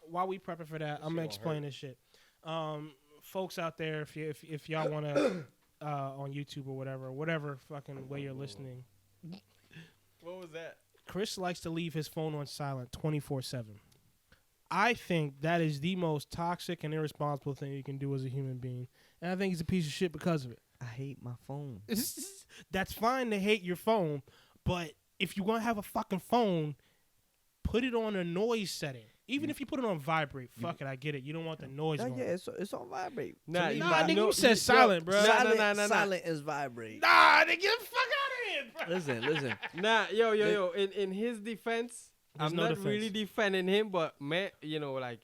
while we prepping for that, I'm gonna explain this shit. Folks out there, if y'all wanna on YouTube or whatever fucking way you're listening. What was that? Chris likes to leave his phone on silent 24/7. I think that is the most toxic and irresponsible thing you can do as a human being, and I think he's a piece of shit because of it. I hate my phone. That's fine to hate your phone, but if you want to have a fucking phone, put it on a noise setting. Even if you put it on vibrate, fuck it, I get it. You don't want the noise going. Yeah, it's on vibrate. Nah, nigga, you said silent, bro. Silent is vibrate. Nah, nigga, get the fuck out of here, bro. Listen. Nah, yo. In his defense, There's I'm no not defense. really defending him, but man, like,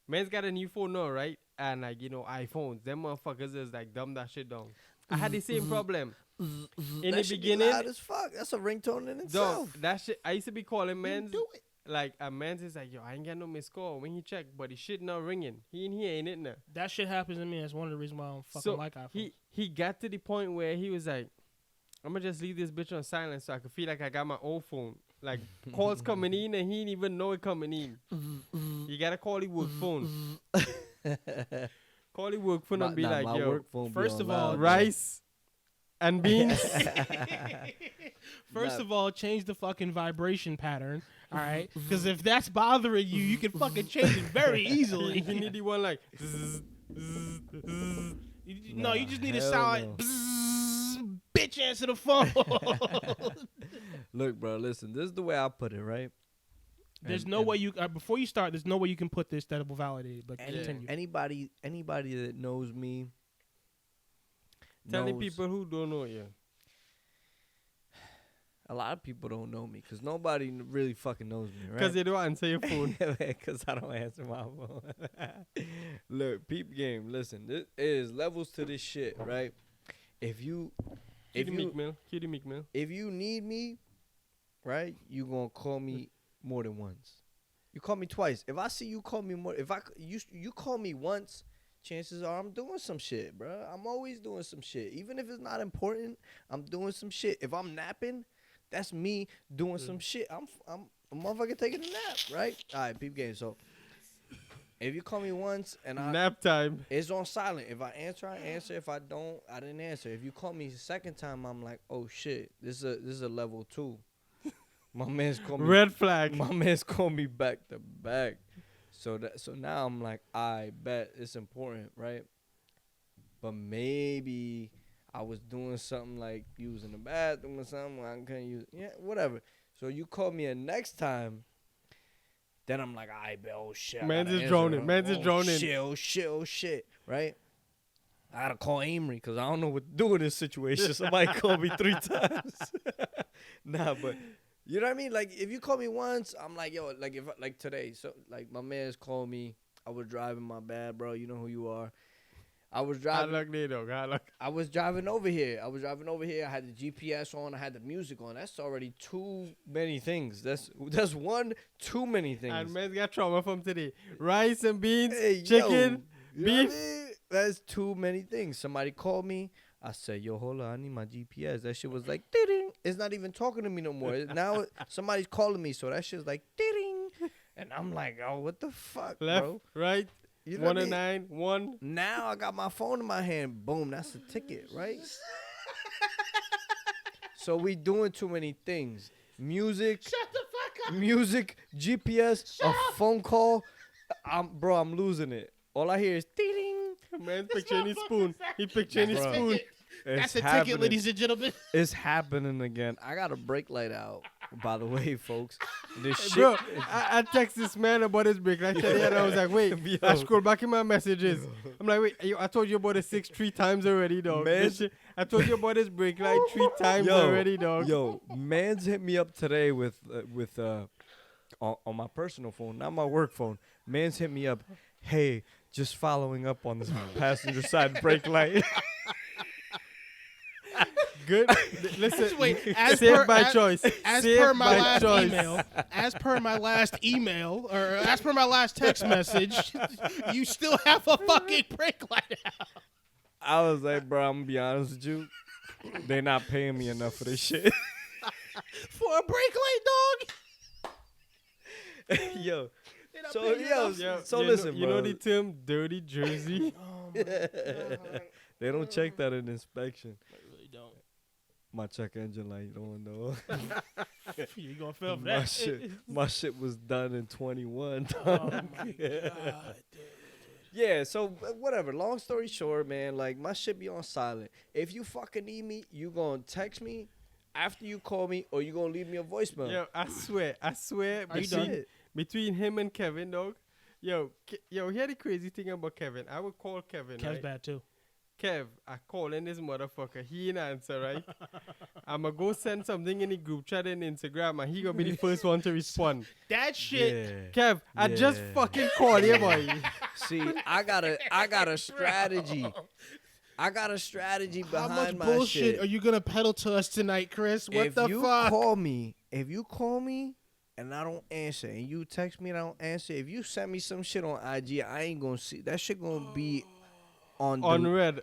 man's got a new phone now, right? And like, iPhones, them motherfuckers is like dumb that shit down. I had the same problem. In the beginning, loud as fuck. That's a ringtone in itself. dog, that shit. I used to be calling men's. Do it. Like a man's is like, yo, I ain't got no missed call. When he check, but his shit not ringing. He in here, ain't it now? That shit happens to me. That's one of the reasons why I don't fucking like iPhones. He got to the point where he was like, I'm gonna just leave this bitch on silent so I can feel like I got my own phone. Like calls coming in and he didn't even know it coming in. You gotta call the work phone. Call the work phone and be like, yo, first of all, rice and beans. First of all, change the fucking vibration pattern, all right? Because if that's bothering you, you can fucking change it very easily. You need the one like, no, you just need to sound like, bitch, answer the phone. Look, bro, listen. This is the way I put it, right? There's no way you before you start. There's no way you can put this that will validate it. But continue. Anybody that knows me. telling people who don't know you. A lot of people don't know me because nobody really fucking knows me, right? Because they don't answer your phone. Because I don't answer my phone. Look, peep game. Listen, there is levels to this shit, right? If you Meek Mill. If you need me, right, you gonna call me more than once. You call me twice. If I see you call me more, you call me once, chances are I'm doing some shit, bro. I'm always doing some shit. Even if it's not important, I'm doing some shit. If I'm napping, that's me doing some shit. I'm a motherfucker taking a nap, right? All right, peep game. So if you call me once and nap time, it's on silent. If I answer, I answer. If I don't, I didn't answer. If you call me the second time, I'm like, oh shit, this is a level 2. My man's called me red flag. My man's called me back to back. So now I'm like, I bet it's important, right? But maybe I was doing something like using the bathroom or something. I couldn't use whatever. So you call me a next time, then I'm like, I bet, oh shit. Man's is droning. Oh shit, right? I gotta call Amery because I don't know what to do in this situation. Somebody called me 3 times. Nah, but you know what I mean? Like, if you call me once, I'm like, yo, like today. So, like, my man's called me. I was driving, my bad, bro. You know who you are. I was driving. I was driving over here. I had the GPS on. I had the music on. That's already too many things. That's one too many things. And man's got trauma from today. Rice and beans, chicken, yo, beef. That's too many things. Somebody called me. I said, yo, hold on, I need my GPS. That shit was like, ding. It's not even talking to me no more. Now somebody's calling me, so that shit's like, ding. And I'm like, oh, what the fuck, left, bro? right, you know 1 and 9, 1. Now I got my phone in my hand. Boom, that's a ticket, right? So we doing too many things. Music. Shut the fuck up. Music, GPS, a phone call. I'm losing it. All I hear is ding. Man picturing his spoon. He picturing his spoon. That's a ticket, ladies and gentlemen. It's happening again. I got a brake light out, by the way, folks. This shit. Bro, I text this man about his brake light today, and I was like, wait. I scroll back in my messages. I'm like, wait, I told you about it 3 times already, dog. I told you about his brake light 3 times already, dog. Yo, man's hit me up today with on my personal phone, not my work phone. Man's hit me up. Hey, just following up on this passenger side brake light. Good. Listen, wait, as per my last text message, you still have a fucking brake light out. I was like, bro, I'm gonna be honest with you. They're not paying me enough for this shit. For a brake light, dog? Yo. shit up So, there, yo, so you listen, know, you know bro. the term dirty jersey? Oh my God. They don't check that in inspection. I really don't. My check engine light on though. You gonna feel for my that? shit was done in 21. Oh my God. Yeah, so whatever. Long story short, man, like my shit be on silent. If you fucking need me, you gonna text me after you call me, or you gonna leave me a voicemail. Yo, I swear, Are you done? between him and Kevin, dog. Yo, here's the crazy thing about Kevin. I would call Kevin, Kev's right? bad too. Kev, I calling this motherfucker. He ain't answer, right? I'ma go send something in the group chat and Instagram, and he gonna be the first one to respond. That shit. Yeah. Kev, I just Yeah. fucking called you, boy. See, I got a strategy. I got a strategy How behind much my bullshit shit. are you gonna peddle to us tonight, Chris? What If the you fuck? if you call me and I don't answer, and you text me and I don't answer, if you send me some shit on IG, I ain't gonna see that shit. Gonna be on Unread.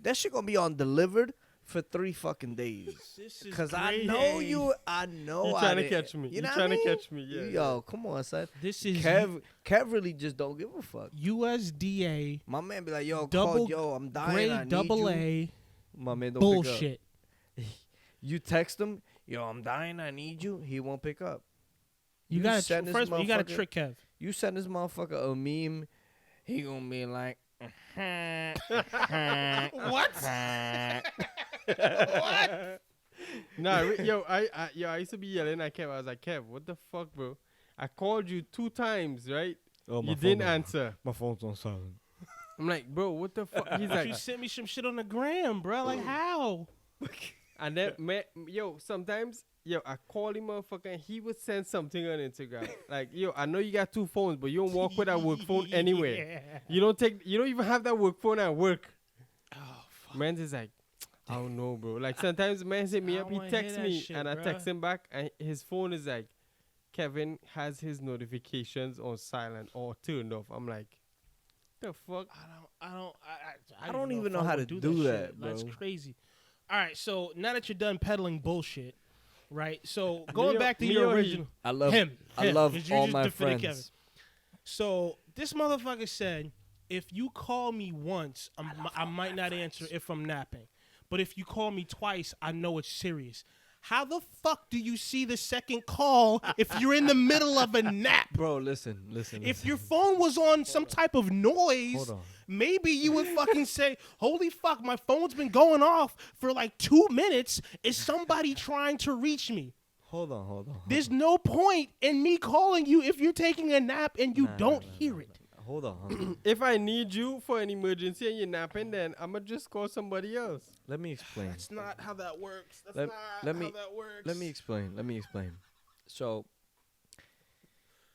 that shit gonna be on delivered for 3 fucking days. This is Cause I great. know you. I know. You I trying to didn't- catch me. You You know trying what to I mean? catch me. Yeah. Yo, come on, son. This is Kev really just don't give a fuck. USDA My man be like, yo, double call, yo, I'm dying. I grade need double you. A My man don't bullshit. pick up. You text him, yo, I'm dying. I need you. He won't pick up. You You gotta send this first of all, you gotta motherfucker- trick Kev. You send this motherfucker a meme, he gonna be like, What? Nah, I used to be yelling at Kev. I was like, Kev, what the fuck, bro? I called you 2 times, right? oh, You didn't answer. My phone's on silent. I'm like, bro, what the fuck? He's You like, sent me some shit on the gram, bro. Like how? and then, sometimes, I call him, motherfucker, and he would send something on Instagram. Like, I know you got 2 phones, but you don't walk with that work phone anywhere. Yeah. You don't even have that work phone at work. Oh fuck. Man's is like, I don't know, bro. Like, sometimes man hit me I up, don't he wanna hear texts that me, shit, and I bruh. text him back, and his phone is like, Kevin has his notifications on silent or turned off. I'm like, the fuck? I don't even if know I how would to do do shit. that, That's bro. crazy. All right, so now that you're done peddling bullshit, right? So going Me or- back to me your or he? original, I love him, I love 'cause you all just my defended friends. Kevin. So this motherfucker said, if you call me once, I might not answer if I'm napping. But if you call me twice, I know it's serious. How the fuck do you see the second call if you're in the middle of a nap? Bro, listen. If your phone was on some type of noise, Hold on. maybe you would fucking say, holy fuck, my phone's been going off for like 2 minutes. Is somebody trying to reach me? Hold on. There's no point in me calling you if you're taking a nap and you don't hear it. Hold on. If I need you for an emergency and you're napping, then I'ma just call somebody else. Let me explain. That's not how that works. That's Let- not let me- how that works. Let me explain. So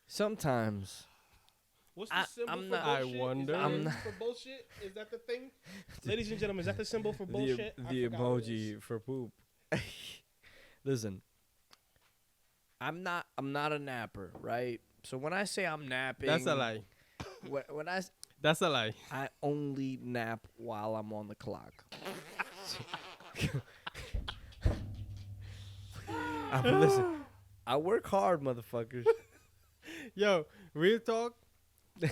sometimes What's the I- symbol I'm for not- I bullshit? wonder. Is that I'm it not- for bullshit? Is that the thing? Ladies and gentlemen, is that the symbol for the bullshit? I the forgot what it is. emoji for poop. Listen, I'm not a napper, right? So when I say I'm napping, That's a lie. When That's a lie. I only nap while I'm on the clock. Listen, I work hard, motherfuckers. Yo, real talk.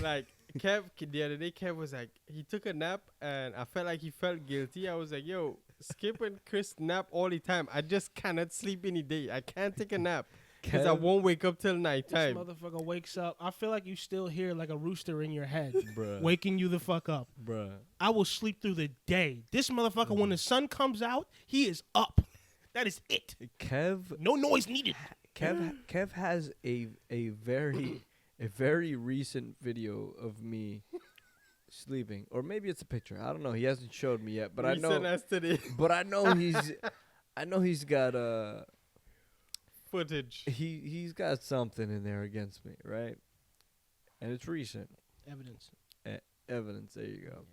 Like Kev, the other day, Kev was like, he took a nap, and I felt like he felt guilty. I was like, yo, Skip and Chris nap all the time. I just cannot sleep in the day. I can't take a nap because I Kev- won't wake up till This nighttime. motherfucker wakes up. I feel like you still hear like a rooster in your head, Bruh. waking you the fuck up. Bruh. I will sleep through the day. This motherfucker, when the sun comes out, he is up. That is it. Kev No noise needed. Kev has a very recent video of me sleeping, or maybe it's a picture. I don't know. He hasn't showed me yet, but I Recent know. as today But I know he's got footage. he's got something in there against me, right? And it's recent Evidence. evidence. There you go.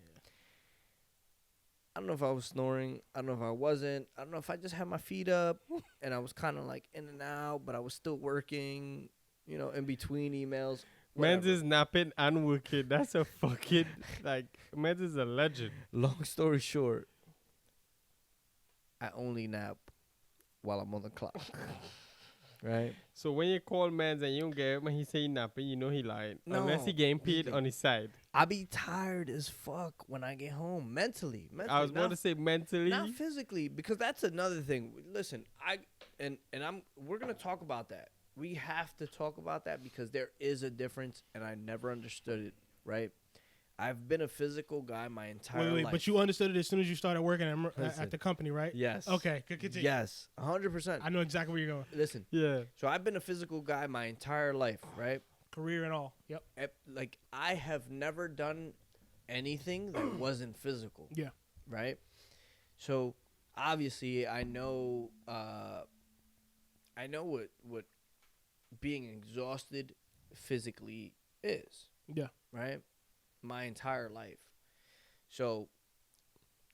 I don't know if I was snoring. I don't know if I wasn't. I don't know if I just had my feet up and I was kind of like in and out, but I was still working, in between emails. Man's whatever. is napping and working. That's a fucking, like, Man's is a legend. Long story short, I only nap while I'm on the clock. Right? So when you call mans and you don't get him and he say napping, you know he lying. Unless he No, getting paid he- on his side. I be tired as fuck when I get home mentally. I was about not, to say mentally. not physically, because that's another thing. Listen, we're gonna talk about that. We have to talk about that because there is a difference, and I never understood it. Right? I've been a physical guy my entire Wait, life. but you understood it as soon as you started working Listen. at the company, right? Yes. Okay, continue. Yes, 100%. I know exactly where you're going. Listen, Yeah. so I've been a physical guy my entire life, right? Career and all. Yep. Like I have never done anything that wasn't physical. Yeah. Right? So obviously I know what being exhausted physically is, Yeah. right? My entire life. So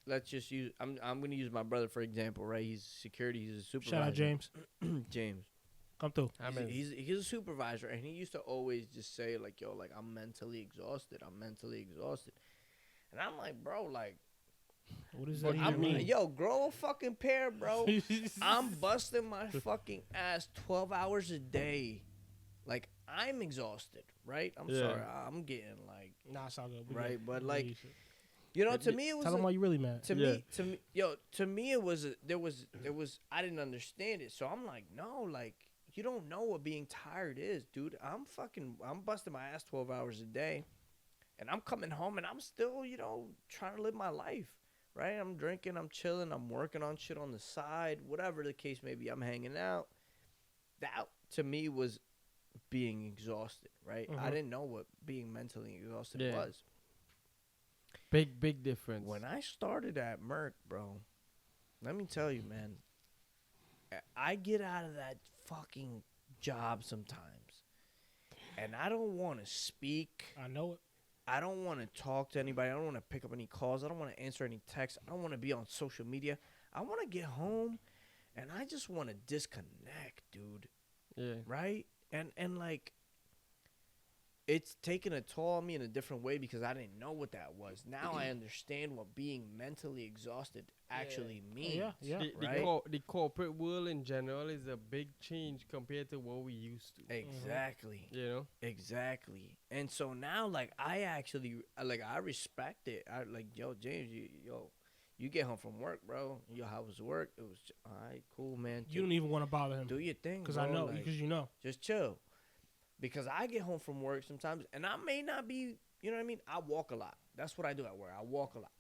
let's just use I'm going to use my brother for example, right? He's security, he's a supervisor. Shout out James. James. Come through. He's a supervisor, and he used to always just say like, "Yo, like I'm mentally exhausted. I'm mentally exhausted," and I'm like, "Bro, like, What does but that I'm even mean? like, yo, grow a fucking pair, bro. I'm busting my fucking ass 12 hours a day. Like I'm exhausted, right? I'm Yeah. sorry, I'm getting like, Nah, it's all good. We right, good. but We like, good. you know, to me it was Tell them why you really mad. to Yeah. me, to me, it was there was I didn't understand it, so I'm like, no, like you don't know what being tired is, dude. I'm busting my ass 12 hours a day, and I'm coming home and I'm still, trying to live my life, right? I'm drinking, I'm chilling, I'm working on shit on the side, whatever the case may be. I'm hanging out. That to me was being exhausted, right? I Mhm. didn't know what being mentally exhausted Yeah. was. Big difference. When I started at Merck, bro, let me tell you, man, I get out of that fucking job sometimes, and I don't want to speak. I know it. I don't want to talk to anybody. I don't want to pick up any calls. I don't want to answer any texts. I don't want to be on social media. I want to get home, and I just want to disconnect, dude. Yeah. Right? And like, it's taken a toll on me in a different way because I didn't know what that was. Now I understand what being mentally exhausted actually means. Yeah. Right? The corporate world in general is a big change compared to what we used to. Exactly. You know? Exactly. And so now, like, I actually, like, I respect it. I like, yo, James, you get home from work, bro. Yo, how was work? It was, all right, cool, man. You don't even want to bother him do your thing, because bro. I know, Like, because you know. just chill. Because I get home from work sometimes, and I may not be, you know what I mean? I walk a lot. That's what I do at work. I walk a lot.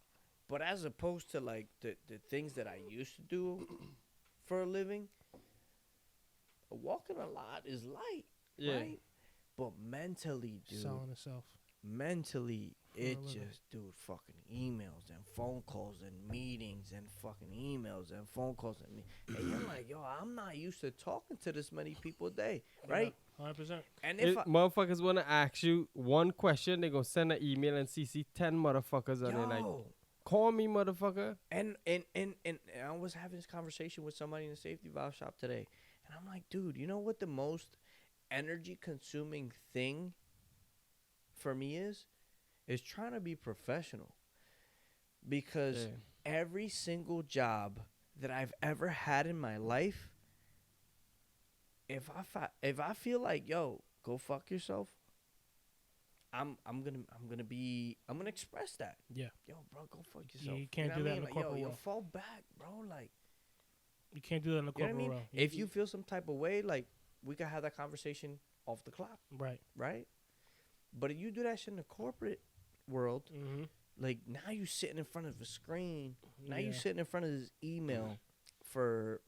But as opposed to, like, the things that I used to do for a living, walking a lot is light, Yeah. right? But mentally, dude, Selling itself. mentally, it a living. just, dude, fucking emails and phone calls and meetings and fucking emails and phone calls and you're like, yo, I'm not used to talking to this many people a day, right? Yeah, 100%. And If if I, motherfuckers want to ask you one question, they going to send an email and CC 10 motherfuckers on it. Like, yo, call me, motherfucker. and I was having this conversation with somebody in the safety valve shop today, and I'm like, dude, you know what the most energy consuming thing for me is trying to be professional, because Yeah. every single job that I've ever had in my life, if I feel like, yo, go fuck yourself, I'm gonna express that. Yeah. Yo, bro, go fuck yourself. you can't know do what that I in mean? the Like, corporate yo, world. fall back, bro. Like, You can't do that in the you know corporate what I mean? world. If you feel some type of way, like, we could have that conversation off the clock, Right. right? But if you do that shit in the corporate world, Mm-hmm. like, now you sitting in front of a screen. Now you Yeah. sitting in front of this email for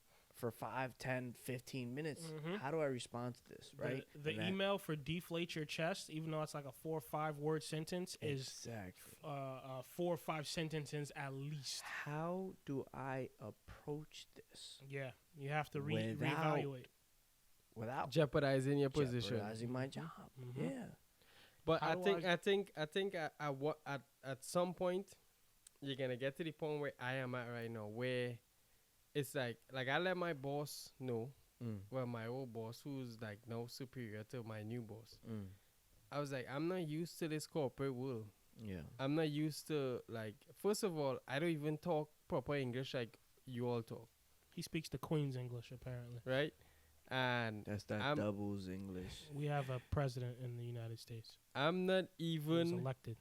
5, 10, 15 minutes. Mhm. How do I respond to this, right? The And that- email for deflate your chest, even though it's like a 4 or 5 word sentence, is exactly. 4 or 5 sentences at least. How do I approach this Yeah, you have to Without reevaluate. without Jeopardizing your position. jeopardizing my job? Mhm. Yeah. But How I do think at some point you're gonna get to the point where I am at right now, where it's like I let my boss know, well, my old boss, who's like now superior to my new boss. I was like, I'm not used to this corporate world. Yeah. I'm not used to, like, first of all, I don't even talk proper English like you all talk, He speaks the Queen's English, apparently. right? And That's that I'm- doubles English. We have a president in the United States. I'm not He was even elected.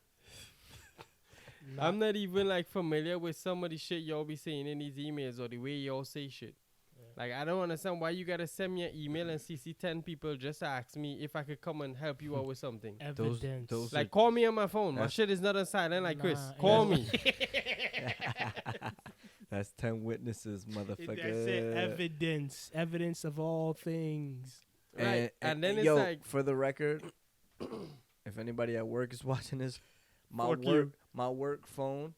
I'm not even like familiar with some of the shit y'all be saying in these emails or the way y'all say shit. Yeah. Like I don't understand why you gotta send me an email and CC 10 people just to ask me if I could come and help you out with something. Evidence. those Like call me on my phone. My That's- shit is not on silent like Chris. Nah, Call yeah. me. That's 10 witnesses, motherfucker. That's it. Evidence. Evidence of all things. Right. And then it's yo, like for the record, if anybody at work is watching this, Fuck you. my work phone.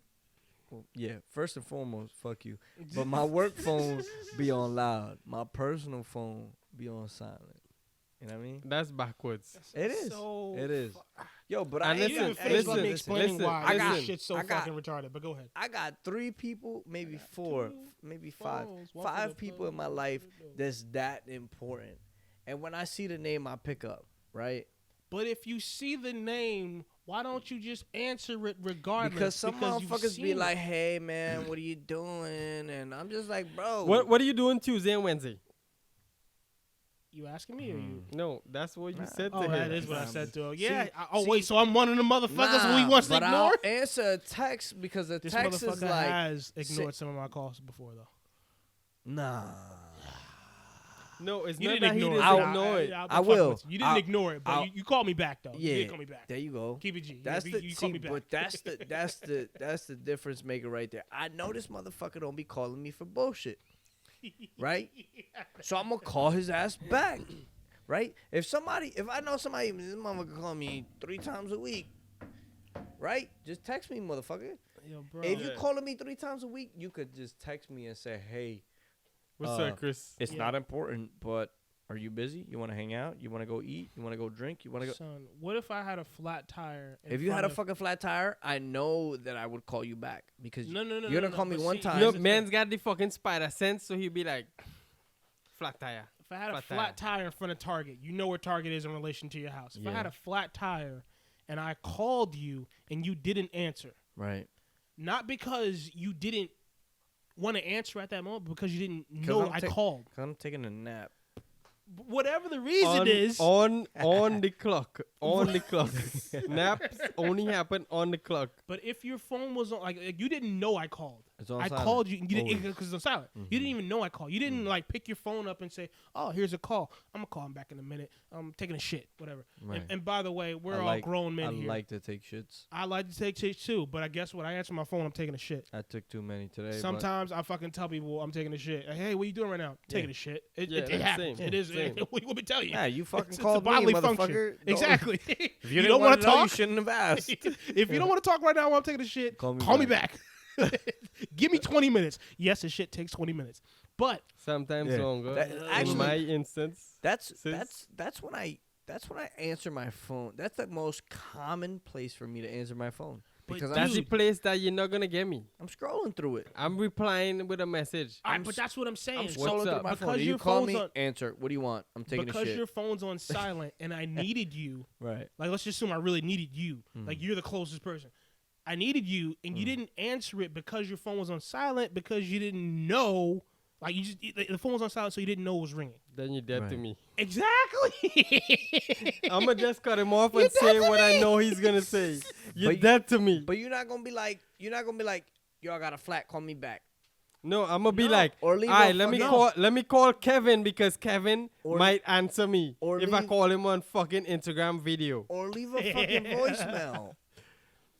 Well, yeah, first and foremost, fuck you. But my work phone be on loud. My personal phone be on silent. You know what I mean? that's backwards. It is. So It is. Yo, but And I You ain't didn't listen, got- finish. Let me listen, explaining listen, why I got- this shit's so I got- fucking retarded. But go ahead. I got 3 people, maybe 4, maybe 5. phones, one for the 5 people in my life that's that important. And when I see the name, I pick up, right? But if you see the name, why don't you just answer it regardless? Because some you've motherfuckers be seen like, it. "Hey man, what are you doing?" And I'm just like, "Bro, What are you doing Tuesday and Wednesday? You asking me or you? No, that's what you Nah. said to Oh, him. that is what I said to her. Yeah. See- Wait. So I'm one of the motherfuckers who he Nah, wants to but ignore. I'll answer a text because the This text motherfucker is like, has ignored some of my calls before, though. nah. No, it's You not didn't that he ignore it. doesn't I'll- ignore it. I'll I fuck will. with You didn't I'll- ignore it, but I'll- you called me back though. Yeah, You did call me back. There you go. Keep it G. That's Yeah, the you called me back. but that's the difference maker right there. I know this motherfucker don't be calling me for bullshit, right? So I'm gonna call his ass back, right? If I know somebody, this motherfucker call me 3 times a week, right? Just text me, motherfucker. Yo, bro. If you Yeah. calling me 3 times a week, you could just text me and say, "Hey, What's Uh, up, Chris? it's Yeah. not important, but are you busy? You want to hang out? You want to go eat? You want to go drink? You want to go?" Son, what if I had a flat tire? If you had a fucking flat tire, I know that I would call you back because No. you're gonna call me but one see, time. No, here's the man's thing. got the fucking spider sense, so he'd be like, flat tire. If I had a flat flat tire in front of Target, you know where Target is in relation to your house. If I Yeah. had a flat tire and I called you and you didn't answer, Right. not because you didn't want to answer at that moment, but because you didn't know I'm I ta- called. I'm taking a nap. Whatever the reason is, on the clock. On the clock. Naps only happen on the clock. but if your phone was on, like you didn't know I called. It's on I silent. called you, and you didn't Always. because it's on silent. You didn't even know I called. You didn't like pick your phone up and say, "Oh, here's a call. I'm gonna call him back in a minute. I'm taking a shit, whatever." Right. And by the way, we're I all like- grown men I here. like to take shits. I like to take shit too, but I guess when I answer my phone, I'm taking a shit. I took too many today. but Sometimes I fucking tell people I'm taking a shit. Hey, what you doing right now? Taking a shit. It Yeah, it happens. same, It is. same. What you want me to tell you? Yeah, you fucking It's called a me, bodily motherfucker. function. Don't- Exactly. If you, don't want to know, you talk, shouldn't have asked. if you don't want to talk right now while I'm taking a shit, Call call me me back. Give me 20 minutes. Yes, the shit takes 20 minutes, but Sometimes Yeah. longer. That- In actually- my instance. That's Sis? that's when I answer my phone. That's the most common place for me to answer my phone But because That's the Dude. place that you're not gonna get me. I'm scrolling through it. I'm replying with a message. all right, but that's what I'm saying. I'm So scrolling through up? my phone. Because You your call phone's me, on- answer. What do you want? I'm taking a because shit. your phone's on silent and I needed you. Right. Like, let's just assume I really needed you. Like, you're the closest person. I needed you, and you didn't answer it because your phone was on silent because you didn't know. Like, you just the phone was on silent, so you didn't know it was ringing. Then you're dead to Right. me. Exactly. I'm gonna just cut him off You're and say dead to what I me. know he's gonna say. You're But you- dead to me. But you're not gonna be like, yo, I got a flat. Call me back. No, I'm gonna be No. like, Or leave all a right, let fucking- me call Kevin because Kevin Or- might answer me or if I leave- call him on fucking Instagram video. Or leave a fucking voicemail.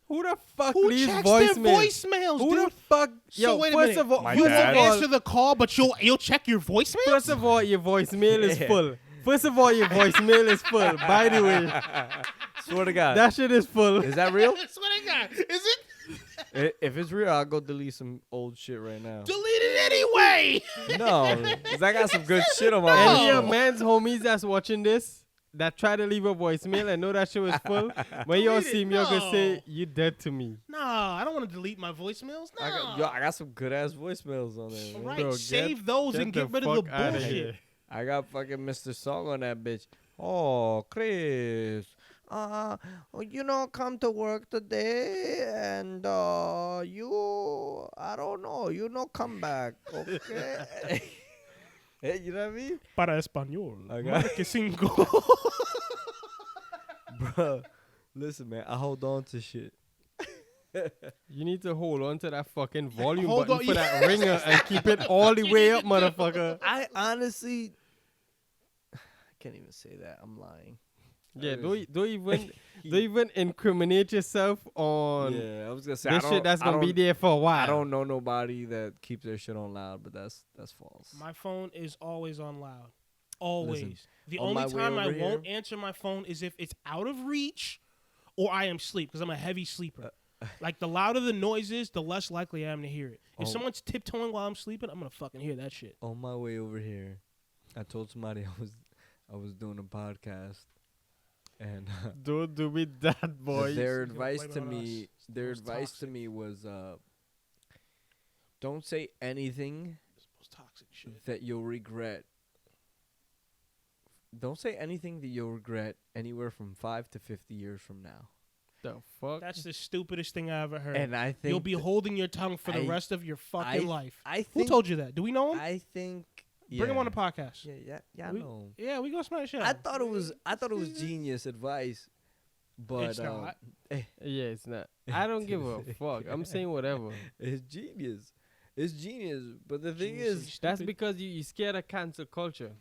Who the fuck Who leaves checks voicemails? their voicemails, Who dude? the fuck? So Yo, wait a first minute. of all, My You first won't of all, answer the call, but you'll check your voicemail. first of all, your voicemail is Yeah. full. First of all, your voicemail is full. By the way, Swear to God. that shit is full. Is that real? That's what I got. Is it? If it's real, I'll go delete some old shit right now. Delete it anyway. No, because I got some good shit on my Any No. of man's homies that's watching this that try to leave a voicemail and know that shit was full, when y'all Delete it. see me, y'all gonna No. say, you dead to me. Nah, I don't want to delete my voicemails. Nah. I got some good ass voicemails on there. man. Right, Bro, save those and get the rid of the fuck outta bullshit. here. I got fucking Mr. Song on that bitch. Oh, Chris. Come to work today and I don't know, come back, okay? You know what I mean? Para español. I got- Marque cinco. Bro, listen, man. I hold on to shit. You need to hold on to that fucking volume Hold button on, for that ringer and keep it all the way up, motherfucker. I honestly, I can't even say that. I'm lying. Yeah, don't even incriminate yourself on Yeah, I was gonna say this shit that's gonna be there for a while. I don't know nobody that keeps their shit on loud, but that's false. My phone is always on loud. Always. Listen, the on only my way time I over won't answer my phone is if it's out of reach or I am asleep because I'm a heavy sleeper. Like, the louder the noise is, the less likely I am to hear it. If Oh. someone's tiptoeing while I'm sleeping, I'm going to fucking hear that shit. On my way over here, I told somebody I was doing a podcast, and Don't do me that, boy. their He's gonna advice blame to it on me, us. It's the their most advice to toxic. me was, don't say anything It's the most toxic shit. that you'll regret. Don't say anything that you'll regret anywhere from 5 to 50 years from now. The fuck? That's the stupidest thing I ever heard. And I think You'll be holding your tongue for the I- rest of your fucking life. I Who think told you that? Do we know him? I think Bring him on the yeah. podcast. Yeah, I We- know. Yeah, we gonna smash it. I thought it was genius advice, but It's not. Yeah, it's not. I don't give a fuck. I'm saying whatever. it's genius. It's genius. But the thing Genius is, That's stupid. because you scared of cancel culture.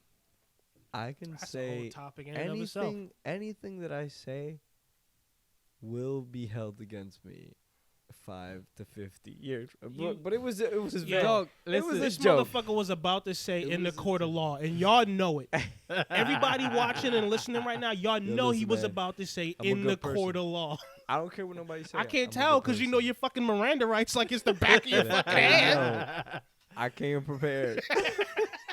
I can That's a whole say topic in and of itself. anything that I say will be held against me 5 to 50 years. But it was Yo, very, Dog, it was listen. a This joke. motherfucker was about to say It in the was a court of law, and y'all know it. Everybody watching and listening right now, y'all Yo, know he listen, was man. about to say I'm a in the good person. court of law. I don't care what nobody says. I can't tell because you know your fucking Miranda rights like it's the back of your Yeah. fucking hand. I came prepared.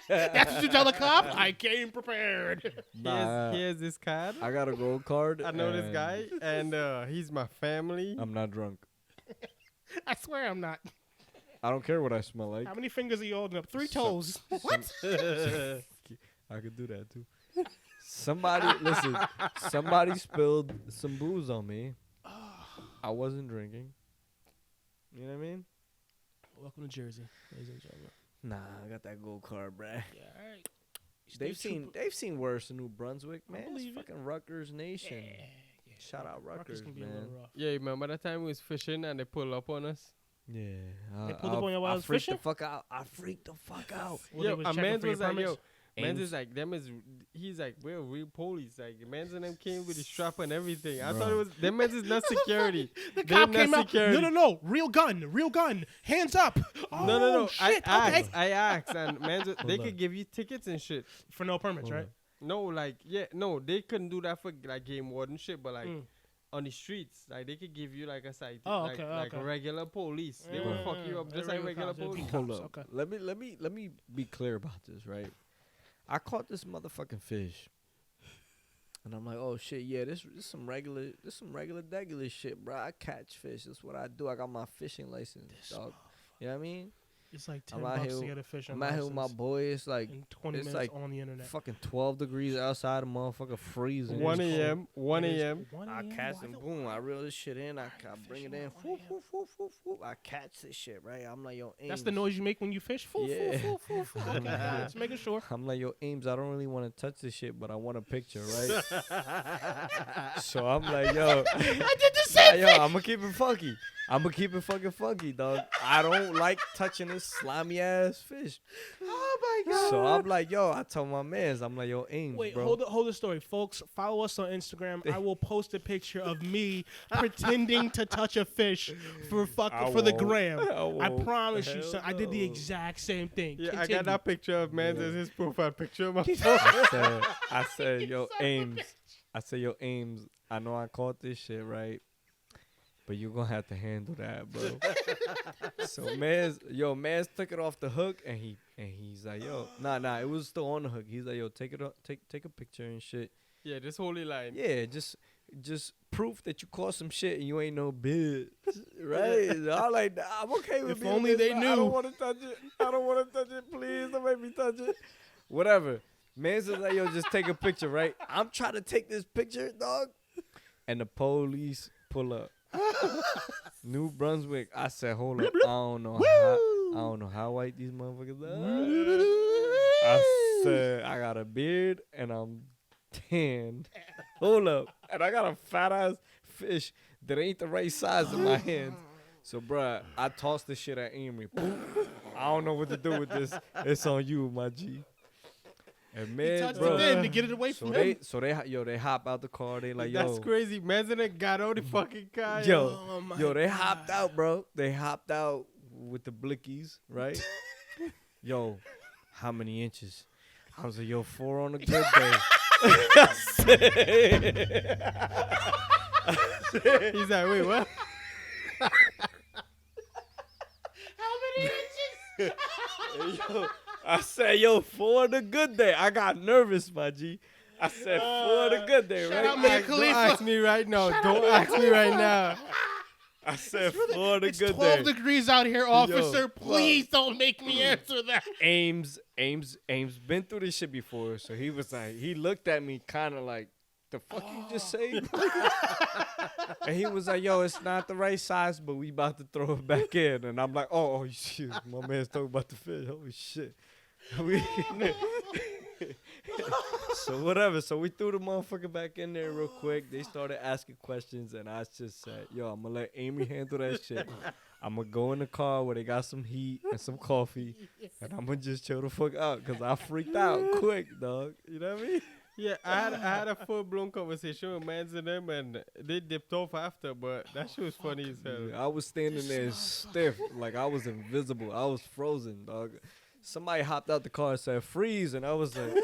That's what you tell the cop? I came prepared. Nah, Here's this card. I got a gold card. I know this and guy, and he's my family. I'm not drunk. I swear I'm not. I don't care what I smell like. How many fingers are you holding up? 3 toes. What? I could do that too. Somebody spilled some booze on me. I wasn't drinking. You know what I mean? Welcome to Jersey, ladies and gentlemen. Nah, I got that gold card, bruh. Yeah, all right. They've seen worse in New Brunswick, I man. It's believe it. fucking Rutgers Nation. Yeah. Shout out Rutgers, can be a man. little rough. Yeah, remember that time we was fishing and they pulled up on us? Yeah. They pulled up on your while I was freaked fishing? the fuck out. I freaked the fuck out. Well, they Yo, was a checking man for your was like, yo, permits? man's Ames. is like, he's like, we're real police. Like, man's and them came with the strap and everything. I Bro. thought it was, them man's is not security. The They cop not came out. security. No. Real gun. Hands up. Oh, No. Shit. I asked, and man's, they on. could give you tickets and shit. For no permits, Hold right? on. No, like, yeah, no, they couldn't do that for like game warden shit, but like Mm. on the streets, like they could give you like a site, Oh, like, okay, like okay. regular police. They will fuck you up Yeah, just like regular cops, they'll police. beat Hold cops, up. okay. Let me be clear about this, right? I caught this motherfucking fish. And I'm like, oh shit, yeah, this some regular degular shit, bro. I catch fish. That's what I do. I got my fishing license, dog. You know what I mean? It's like I'm $10 out to here- get a fishing I'm out here with my license boy. It's like in 20 it's minutes like on the internet. fucking 12 degrees outside, a motherfucker freezing. 1 is a.m. 1 It is a.m. 1 I a.m. catch Why and the- boom, I reel this shit in. I bring it fishing in. at 1 Whoop, a.m.? whoop, whoop, whoop, whoop. I catch this shit, right? I'm like, yo, Ames. That's the noise you make when you fish? Foo, Yeah. foo. Okay, just making sure. I'm like, yo, Ames, I don't really want to touch this shit, but I want a picture, right? So I'm like, yo, I did the same yo, I'm gonna keep it funky. I'm gonna keep it fucking funky, dog. I don't like touching this slimy ass fish. Oh my god. So I'm like, yo, I told my mans, I'm like, yo, Ames, Wait, bro. hold the story, folks. Follow us on Instagram. I will post a picture of me pretending to touch a fish for the won't. gram. I I won't. promise you, Hell son. I did the no. exact same thing. Yeah, I Continue. got that picture of man's as his profile picture of my I said, yo, Ames. I said, yo, Ames, I know I caught this shit, right? But you gonna have to handle that, bro. So Mans took it off the hook and he's like, yo, nah, it was still on the hook. He's like, yo, take it up, take a picture and shit. Yeah, this holy line. Yeah, just proof that you caught some shit and you ain't no bitch, right? I'm like, nah, I'm okay with If being only this, they but I knew. don't want to touch it. I don't want to touch it. Please don't make me touch it. Whatever. Man says like, yo, just take a picture, right? I'm trying to take this picture, dog, and the police pull up. New Brunswick. I said, hold up. I don't know how white these motherfuckers are. I said, I got a beard and I'm tan. Hold up. And I got a fat ass fish that ain't the right size in my hands. So, bruh, I tossed this shit at Amery. I don't know what to do with this. It's on you, my G. And He man, touched bro, it in to get it away so from they, him. so they hop out the car. They like, That's yo, crazy. Imagine they got out the fucking car. yo, Oh my yo, they God. hopped out, bro. They hopped out with the blickies, right? Yo, how many inches? I was like, yo, 4 on a good day. He's like, wait, what? How many inches? Yo, I said, yo, 4 on a good day. I got nervous, my G. I said 4 on a good day, shout right? out Mia Don't Khalifa. ask me right now. Don't ask me right now. I said 4 on a It's good 12 day. degrees out here, officer. Please don't make me answer that. Ames been through this shit before, so he was like, he looked at me kind of like, the fuck you just say? And he was like, yo, it's not the right size, but we about to throw it back in. And I'm like, oh shit, my man's talking about the fish. Holy shit. So whatever. So we threw the motherfucker back in there real quick. They started asking questions, and I just said, yo, I'm gonna let Amy handle that shit. I'm gonna go in the car where they got some heat and some coffee, and I'm gonna just chill the fuck out because I freaked out quick, dog. You know what I mean? Yeah, I had a full blown conversation with Mans and them, and they dipped off after, but that shit was funny as hell. I was standing there stiff, like I was invisible. I was frozen, dog. Somebody hopped out the car and said freeze, and I was like,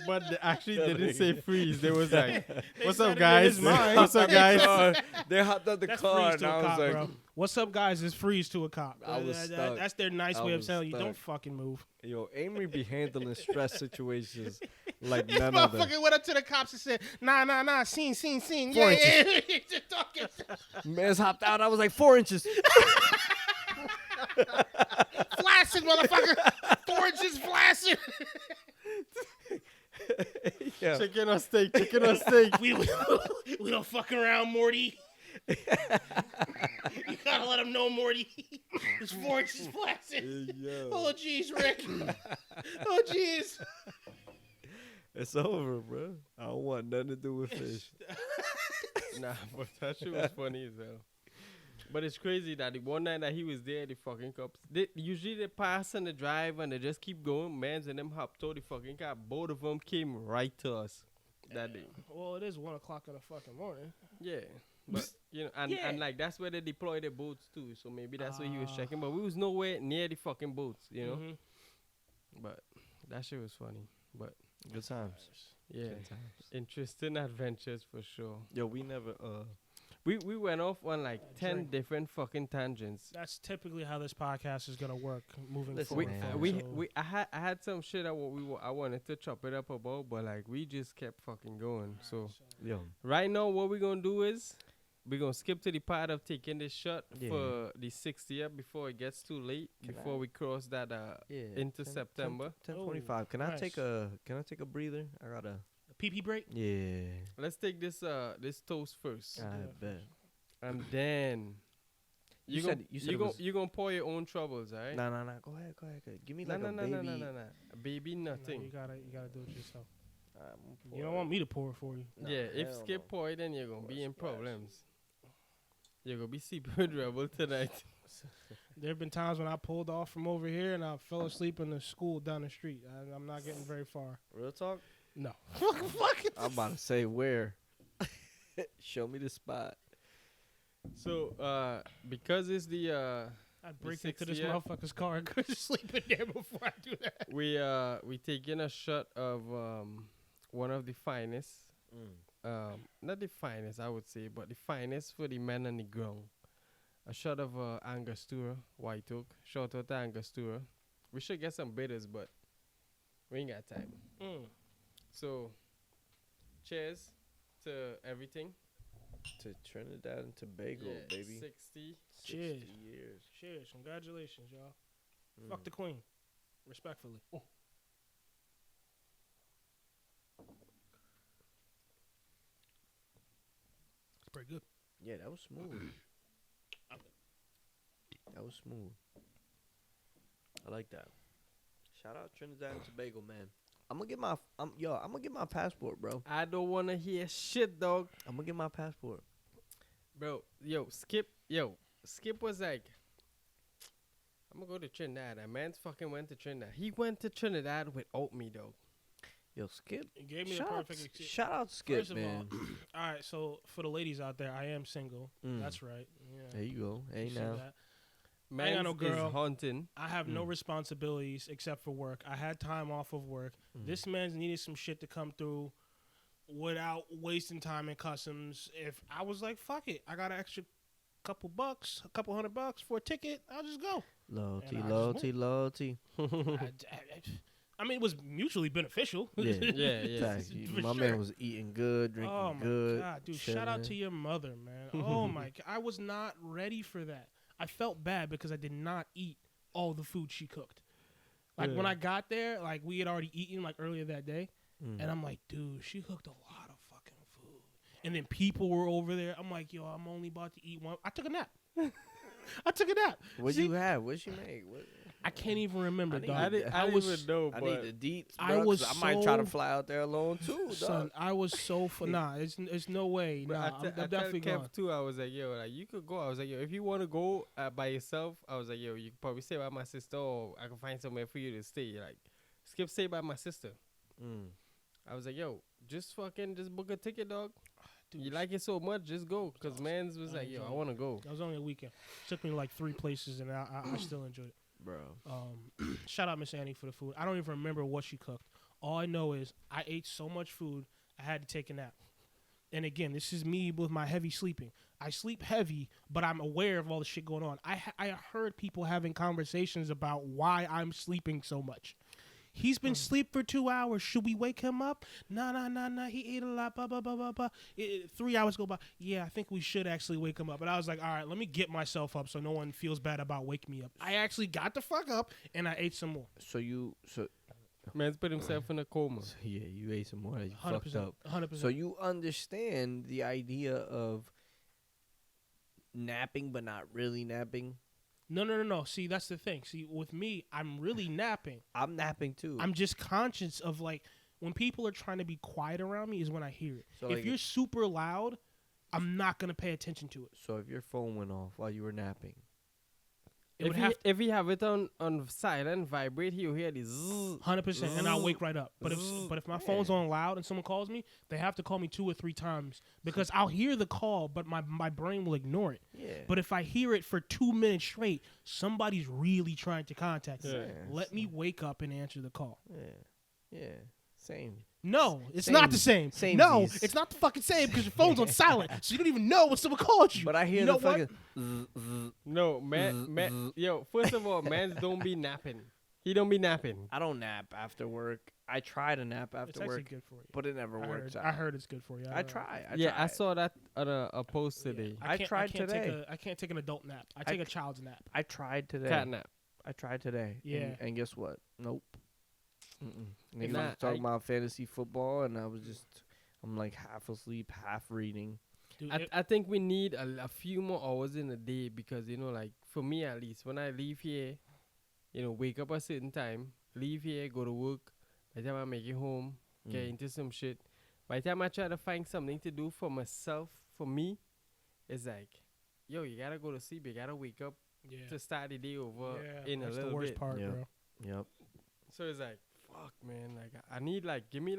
But they actually didn't say freeze. They was like, "What's said up, it guys? in his mind. What's up, guys?" they hopped out the That's car, freeze and to a I was cop, like, bro. What's up, guys? Is freeze to a cop. I was stuck. That's their nice I way of was telling you, stuck. don't fucking move. yo, Amory be handling stress situations like This none other. motherfucker went up to the cops and said, nah, scene. 4 Yeah. Just talking. Man's hopped out. I was like 4 inches. Flaccid, motherfucker. 4 inches flaccid. Yeah. Chicken on steak. Chicken on steak. we don't fuck around, Morty. You gotta let him know, Morty. It's 4 inches flaccid. Yo. Oh, jeez, Rick. Oh, jeez. It's over, bro. I don't want nothing to do with fish. Nah, but that shit was funny as hell. But it's crazy that the one night that he was there, the fucking cops, usually they pass on the drive and they just keep going. Mans and them hopped out the fucking car. Both of them came right to us that day. Well, it is 1 o'clock in the fucking morning. Yeah. But, you know, and like, that's where they deploy their boats too. So maybe that's what he was checking. But we was nowhere near the fucking boats, you know? Mhm. But that shit was funny. But, Good times. yeah. Good times. Interesting adventures for sure. Yo, we never We went off on like 10 drink. different fucking tangents. That's typically how this podcast is gonna work moving Listen, We, forward. man. folks. So- I had some shit I wanted to chop it up about, but like we just kept fucking going. So yo. right now, what we're gonna do is we're gonna skip to the part of taking this shot Yeah. for the 60th before it gets too late. Can before I- we cross that Yeah. into September. 10:45. Can I nice. take a breather? I gotta. A pee break. Yeah. Let's take this toast first, I Yeah. bet. and then You gonna said it was- you gonna pour your own troubles, alright? Nah. Go ahead. Give me No, like no, a no, baby. no, no, no, no. Baby, No, nothing. you gotta do it yourself. I'm You don't want me to pour it for you. Nah, Yeah, if hell Skip no. pour it, then you're gonna Pour be a in splash. problems. You're gonna be sleeping with Rebel tonight. There have been times when I pulled off from over here and I fell asleep in the school down the street. I'm not getting very far. Real talk. No. Fuck it. I'm about to say where. Show me the spot. So, because it's the I'd break into this 60th. motherfucker's car and go to sleep in there before I do that. we taking a shot of one of the finest, not the finest I would say, but the finest for the men on the ground. A shot of Angostura White Oak. Shout out to Angostura. We should get some bitters, but we ain't got time. So, cheers to everything. To Trinidad and Tobago, Yeah, baby. 60. Cheers. 60 years. Cheers. Congratulations, y'all. Fuck the queen. Respectfully. It's pretty good. Yeah, that was smooth. That was smooth. I like that. Shout out Trinidad and Tobago, man. I'm gonna get my passport, bro. I don't wanna hear shit, dog. I'm gonna get my passport. Bro, Skip was like, I'm gonna go to Trinidad. A man's fucking went to Trinidad. He went to Trinidad without me, though. Yo, Skip. You gave me the Shout out, perfect excuse. shout out Skip, First of man. all right, so for the ladies out there, I am single. That's right. Yeah. There you go. Hey, You see now. that? Man's got no girl. is haunting. I have no responsibilities except for work. I had time off of work. This man's needed some shit to come through without wasting time in customs. If I was like, fuck it, I got an extra couple $100 for a ticket, I'll just go. Loyalty, And I loyalty, loyalty. I mean, it was mutually beneficial. Yeah. Yeah. Facts. For My sure. man was eating good, drinking Oh my good. god, dude! Shout out to your mother, man. Oh my god, I was not ready for that. I felt bad because I did not eat all the food she cooked. Like when I got there, like we had already eaten like earlier that day, and I'm like, dude, she cooked a lot of fucking food. And then people were over there. I'm like, yo, I'm only about to eat one. I took a nap. What'd you have? What'd you make? What? I can't even remember, dog. I didn't even know, I but need the deets, I bro, 'cause was I might try to so- fly out there alone too, Son, dog. I was so nah. It's no way. But Nah, I'm I definitely tell going. Kev too. I was like, yo, like you could go. I was like, yo, if you want to go by yourself, I was like, yo, you could probably stay by my sister, or I can find somewhere for you to stay. Like, Skip stay by my sister. I was like, yo, just book a ticket, dog. Dude, You like it so much, just go. Cause man's was like, yo, I want to go. That was only a weekend. Took me to like 3 places, and I still enjoyed it. Bro. Shout out Miss Annie for the food. I don't even remember what she cooked. All I know is I ate so much food, I had to take a nap. And again, this is me with my heavy sleeping. I sleep heavy, but I'm aware of all the shit going on. I heard people having conversations about why I'm sleeping so much. He's been asleep for 2 hours. Should we wake him up? Nah. He ate a lot. Blah, blah, blah, blah, blah. 3 hours go by. Yeah, I think we should actually wake him up. But I was like, all right, let me get myself up so no one feels bad about waking me up. I actually got the fuck up, and I ate some more. So Man's put himself in a coma. yeah, you ate some more. You 100%. fucked up. 100%. So you understand the idea of napping, but not really napping. No. See, that's the thing. See, with me, I'm really napping. I'm napping too. I'm just conscious of like when people are trying to be quiet around me is when I hear it. So, if like, you're super loud, I'm not gonna pay attention to it. So if your phone went off while you were napping, It would have If he have it on silent, vibrate, he'll hear this. 100%, and I'll wake right up. But if my phone's on loud and someone calls me, they have to call me 2 or 3 times because I'll hear the call, but my brain will ignore it. yeah. But if I hear it for 2 minutes straight, somebody's really trying to contact me. Yeah. Let me wake up and answer the call. yeah, same. No, it's Same- not the same. samesies. No, it's not the fucking same because your phone's on silent, so you don't even know when someone called you. But I hear you know the what? fucking. No, man, yo, first of all, mans don't be napping. He don't be napping. I don't nap after work. I try to nap It's after actually work, good for you. but it never works out. I heard it's good for you. I try. I try. saw that on a post today. I tried can't today. I can't take an adult nap. I take a child's nap. I tried today. Cat nap. I tried today. Yeah. And guess what? Nope. Niggas Nah, was talking about fantasy football, and I'm like half asleep, half reading. Dude, I think we need a few more hours in a day because, you know, like for me at least, when I leave here, you know, wake up a certain time, leave here, go to work. By the time I make it home, get into some shit. By the time I try to find something to do for myself, for me, it's like, yo, you gotta go to sleep. You gotta wake up yeah. to start the day over Yeah, in a that's little the worst bit. part, Yeah. bro. Yep. So it's like, fuck, man. Like, I need give me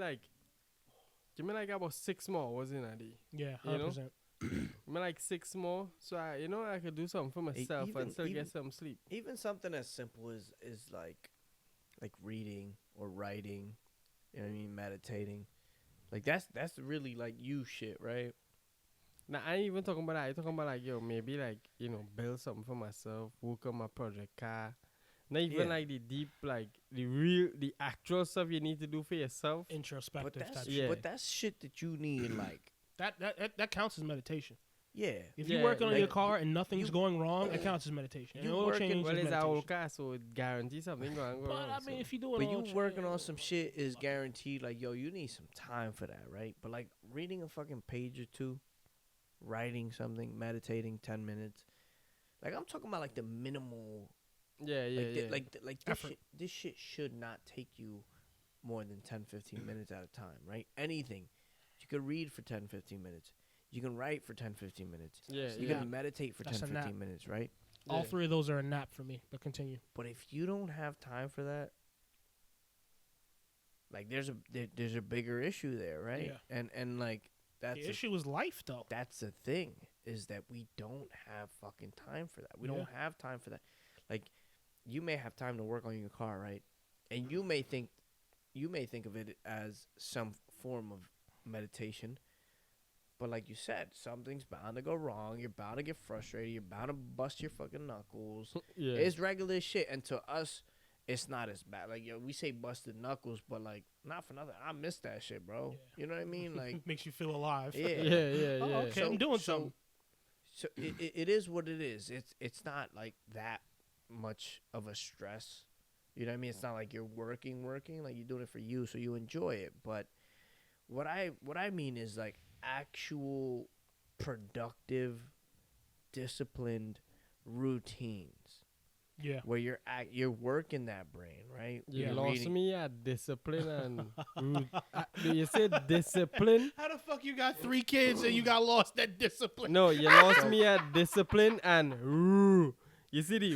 about 6 more hours in a day. Yeah, You know? 100%. Give me like 6 more, so I could do something for myself even- and still even- get some sleep. Even something as simple as like reading or writing, you know what I mean, meditating. Like that's really like you shit, right? Now I ain't even talking about that. I'm talking about like, yo, maybe like, you know, build something for myself, work on my project car. Not even Yeah. like the deep, like the actual stuff you need to do for yourself. Introspective But that's type Yeah. shit. but that's shit that you need like That counts as meditation. yeah. If Yeah, you're working on like, your car and nothing's you- going wrong, it counts as meditation. And you oil working- change Well, is it's our meditation. car, so it guarantees something going But wrong. I mean, so. if you're doing But oil you change- working on some shit is guaranteed. Like, yo, you need some time for that, right? But like reading a fucking page or two, writing something, meditating 10 minutes. Like I'm talking about like the minimal Yeah, yeah, yeah. Like Effort. this shit should not take you more than 10, 15 minutes at a time, right? Anything. You could read for 10, 15 minutes. You can write for 10, 15 minutes. Yeah, You yeah. can meditate for That's 10, a nap. 15 minutes, right? All Yeah. 3 of those are a nap for me. But continue. But if you don't have time for that, like there's a bigger issue there, right? Yeah. And like that's The issue is life, though. that's the thing, is that we don't have fucking time for that. We Yeah. don't have time for that. Like, you may have time to work on your car, right? And you may think of it as some form of meditation. But like you said, something's bound to go wrong. You're bound to get frustrated. You're bound to bust your fucking knuckles. Yeah. It's regular shit. And to us, it's not as bad. Like, yo, we say busted knuckles, but like, not for nothing. I miss that shit, bro. Yeah. You know what I mean? Like, Makes you feel alive. yeah. Yeah, yeah, Oh, yeah. okay, I'm doing something. So it is what it is. It's not like that much of a stress. You know what I mean? It's not like you're working. Like, you're doing it for you, so you enjoy it. But what I mean is like actual productive, disciplined routines Yeah. where you're working that brain, right? You Yeah. lost Reading- me at discipline and you said discipline? How the fuck you got 3 kids and you got lost that discipline? No, you lost me at discipline and you see the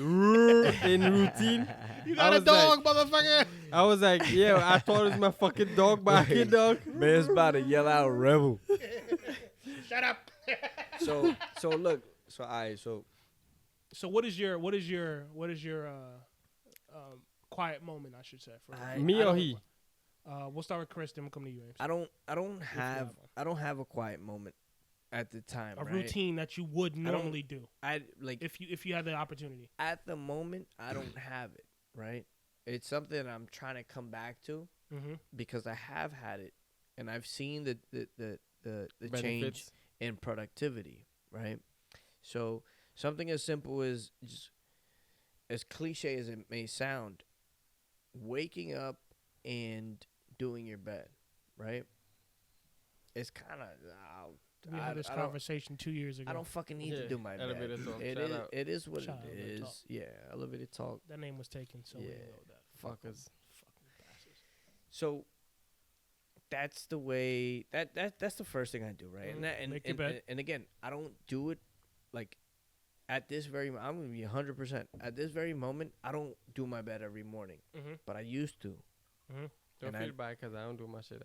in routine. You I got a was dog, motherfucker. I was like, yeah, I thought it was my fucking dog, but I kid dog. Man's about to yell out rebel. Shut up. So look, So what is your quiet moment? I should say. For Me or don't- he? we'll start with Chris. Then we'll come to you, Ames. I don't have have one. I don't have a quiet moment at the time. A right? routine that you would normally do I like if you had the opportunity. at the moment I don't have it. Right. It's something I'm trying to come back to Mm-hmm. because I have had it and I've seen the change Benefits. in productivity. Right. So something as simple as just as cliche as it may sound, waking up and doing your bed. Right. It's kind of. We had this conversation 2 years ago. I don't fucking need to Yeah, do my bed. elevator talk, It shout is. out. It is what Shout out, it elevator is. talk. Yeah, elevated talk. That name was taken, so we Yeah. didn't know that. Fuckers. Fucking bastards. So that's the way. That's the first thing I do, right? And that, and, Make your and, bed. and again, I don't do it like at this very. I'm gonna be 100%. At this very moment, I don't do my bed every morning, Mm-hmm. but I used to. Don't And feel bad because I don't do my shit.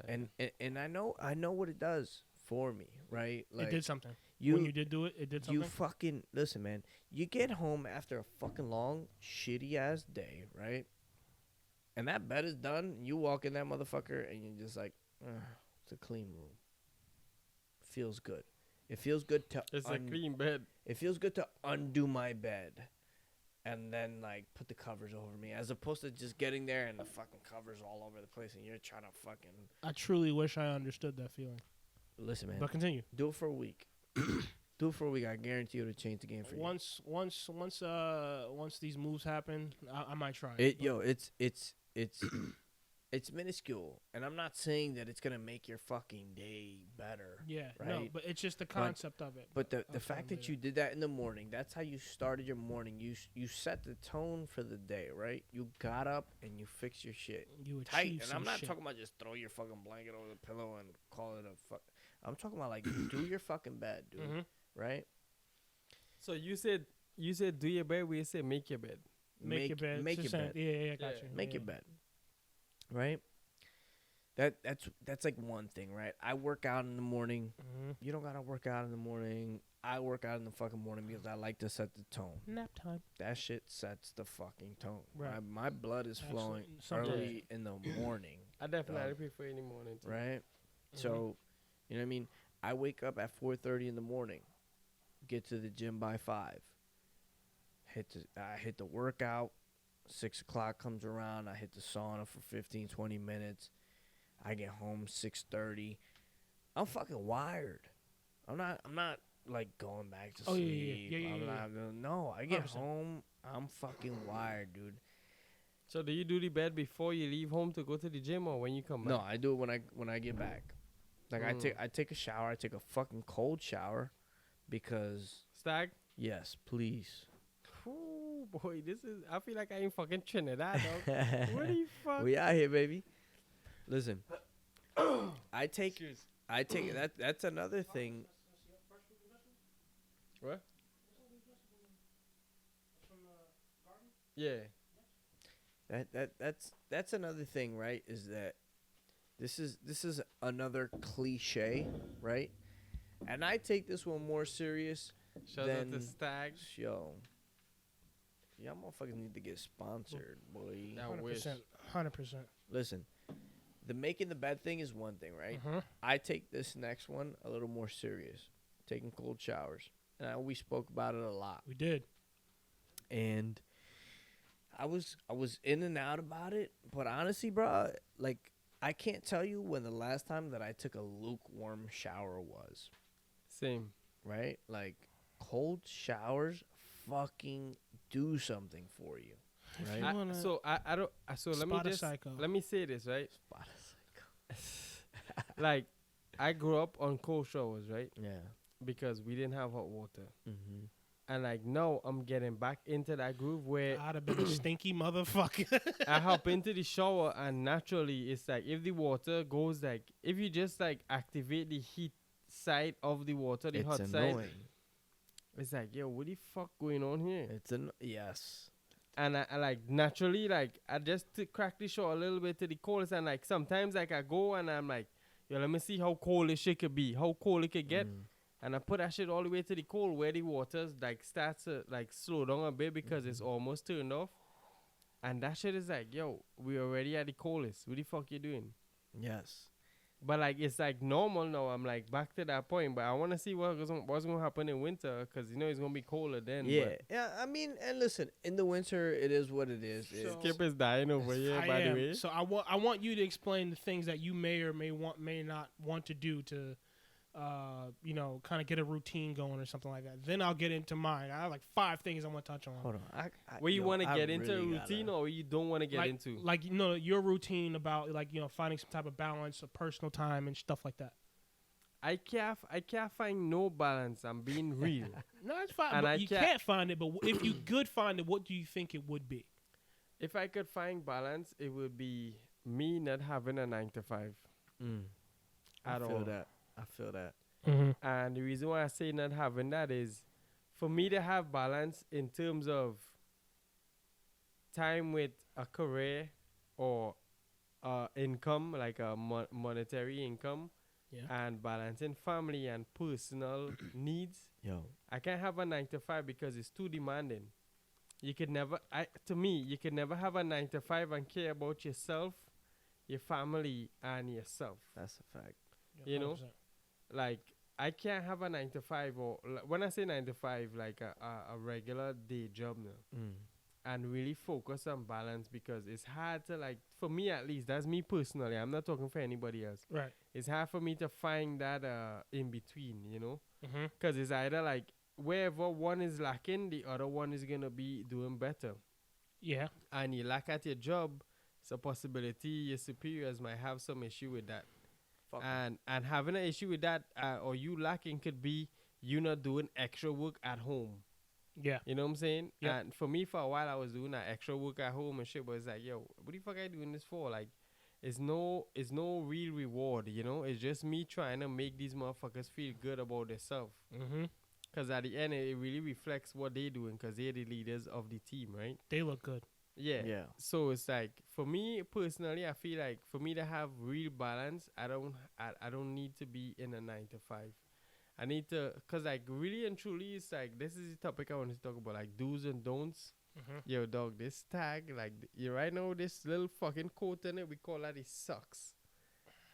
And I know what it does for me, right? Like It did something. you When you did do it, it did something. You fucking listen, man. You get home after a fucking long, shitty ass day, right? And that bed is done. You walk in that motherfucker, and you're just like, it's a clean room. Feels good. It feels good to. It's a clean bed. It feels good to undo my bed, and then like put the covers over me, as opposed to just getting there and the fucking covers all over the place, and you're trying to fucking I truly wish I understood that feeling. listen, man. But continue. Do it for a week. Do it for a week. I guarantee you it'll change the game for you. Once these moves happen, I might try It but yo, it's minuscule, and I'm not saying that it's gonna make your fucking day better. yeah, no, right? but it's just the concept of it. But the I'll fact tell that you you did that in the morning, that's how you started your morning. You set the tone for the day, right? You got up and you fixed your shit you tight. achieve And some I'm not shit. talking about just throw your fucking blanket over the pillow and call it a fuck. I'm talking about like do your fucking bed, dude. Mhm. Right? So you said do your bed. We said make your bed. Make your bed. Make It's your the bed. same. Yeah, I got Yeah. you. Make yeah. your bed. Right? That's like one thing, right? I work out in the morning. Mhm. You don't gotta work out in the morning. I work out in the fucking morning because I like to set the tone. Nap time. That shit sets the fucking tone. Right. My blood is flowing Absolutely. Sometimes. early in the morning, I definitely prefer any morning. Too. right? Mm-hmm. So, you know what I mean? I wake up at 4:30 in the morning, get to the gym by 5. I hit the workout. 6 o'clock comes around. I hit the sauna for 15, 20 minutes. I get home 6:30. I'm fucking wired. I'm not like going back to Oh, yeah, sleep. yeah, yeah, yeah, I'm yeah. not. No, I get 100%. home. I'm fucking wired, dude. So do you do the bed before you leave home to go to the gym or when you come No, back? I do it when I get back. Like I take a shower. I take a fucking cold shower because Stag? yes, please. Ooh, boy, this is. I feel like I ain't fucking Trinidad, dog. What the fuck? We out here, baby. Listen, I take that. That's another thing. What? Yeah. That's another thing, right? Is that this is another cliche, right? And I take this one more serious Shout out to than Stag. yo. Y'all motherfuckers need to get sponsored, boy. I wish. 100%. Listen, the making the bed thing is one thing, right? Mm-hmm. I take this next one a little more serious. Taking cold showers. And we spoke about it a lot. We did. And I was in and out about it, but honestly, bro, like I can't tell you when the last time that I took a lukewarm shower was. Same. Right? Like cold showers fucking do something for you. Right? you wanna I don't. So let me spot a just psycho. let me say this, right? Spot a psycho. Like, I grew up on cold showers, right? Yeah. Because we didn't have hot water. Mm-hmm. And like now I'm getting back into that groove where I'd have been a stinky motherfucker. I hop into the shower and naturally it's like if the water goes like if you just like activate the heat side of the water, the It's hot annoying. side, it's like, yo, what the fuck going on here? Yes. And I like naturally like I just crack the shower a little bit to the coldest and like sometimes like I go and I'm like, yo, let me see how cold this shit could be, how cold it could get. And I put that shit all the way to the cold where the waters like starts to like slow down a bit because it's almost turned off. And that shit is like, yo, we already at the coldest. What the fuck you doing? Yes. But like it's like normal now. I'm like back to that point. But I want to see what's gonna happen in winter because you know it's gonna be colder then. Yeah. But Yeah. I mean, and listen, in the winter, it is what it is. So- Skip is dying over here, I by am. the way. So I want you to explain the things that you may or may not want to do to, kind of get a routine going or something like that. Then I'll get into mine. I have like 5 things I want to touch on. Hold on. Where you want to I get into a really routine gotta- or you don't want to get into? Like your routine about like finding some type of balance of personal time and stuff like that. I can't find no balance. I'm being real. No, it's fine. And But I you can't- can't find it. But if you could find it, what do you think it would be? If I could find balance, it would be me not having a 9 to 5 I at feel all. that. I feel that. Mm-hmm. And the reason why I say not having that is for me to have balance in terms of time with a career or income, like a monetary income, Yeah. and balancing family and personal needs. Yo. I can't have a 9 to 5 because it's too demanding. You could never, you could never have a 9 to 5 and care about yourself, your family, and yourself. That's a fact. You know? Like, I can't have a 9 to 5 or when I say 9 to 5, like a regular day job now, and really focus on balance because it's hard to like, for me at least, that's me personally. I'm not talking for anybody else. Right. It's hard for me to find that in between, you know? Mm-hmm. Because it's either like wherever one is lacking, the other one is gonna be doing better. Yeah. And you lack at your job, it's a possibility your superiors might have some issue with that. And having an issue with that, or you lacking, could be you not doing extra work at home. Yeah. You know what I'm saying? Yeah. And for me, for a while, I was doing that extra work at home and shit. But it's like, yo, what the fuck I doing this for? Like, it's no real reward. You know, it's just me trying to make these motherfuckers feel good about themselves. Mm-hmm. Because at the end, it really reflects what they doing. Because they're the leaders of the team, right? They look good. Yeah. Yeah. So it's like, for me personally, I feel like for me to have real balance, I don't need to be in a 9 to 5. I need to, cause like really and truly, it's like this is the topic I want to talk about, like do's and don'ts. Mm-hmm. Yo, dog, this tag, like you right now, this little fucking coat in it, we call that the socks.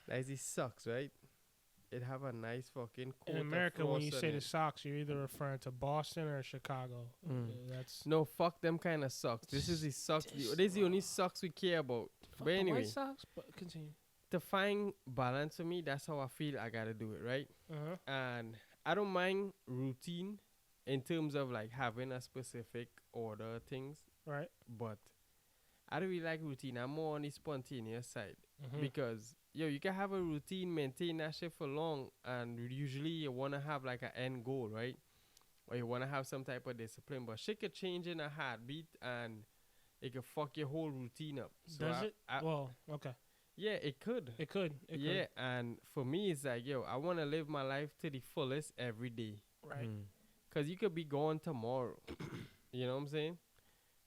That's the socks, right? It have a nice fucking coat. In of America, when you floss say in the it. socks, you're either referring to Boston or Chicago. That's No, fuck them kind of socks. This is the socks. This is the only socks we care about. fuck But the anyway, White Sox. But continue. to find balance for me, that's how I feel I gotta do it, right? Uh-huh. And I don't mind routine in terms of like having a specific order of things, Right. but I don't really like routine. I'm more on the spontaneous side Mm-hmm. because you can have a routine, maintain that shit for long, and usually you wanna have like an end goal, right? or you want to have some type of discipline. But shit could change in a heartbeat, and it could fuck your whole routine up. So Does it? Well, okay. yeah, it could. It could. It Yeah, and for me, it's like, yo, I want to live my life to the fullest every day. could. Right. Because you could be gone tomorrow. You know what I'm saying?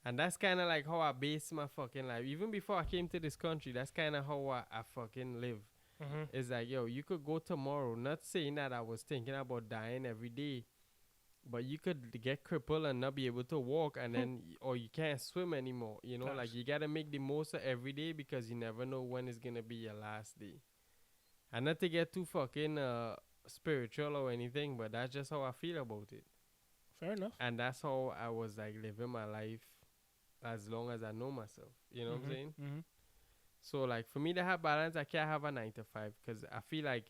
And that's kind of like how I base my fucking life. Even before I came to this country, that's kind of how I fucking live. Mm-hmm. It's like, yo, you could go tomorrow. Not saying that I was thinking about dying every day. But you could get crippled and not be able to walk, and then, or you can't swim anymore. You know, like you gotta make the most of every day because you never know when it's gonna be your last day. And not to get too fucking spiritual or anything, but that's just how I feel about it. Fair enough. And that's how I was like living my life as long as I know myself. You know what I'm saying? Mm-hmm. So like for me to have balance, I can't have a 9 to 5 because I feel like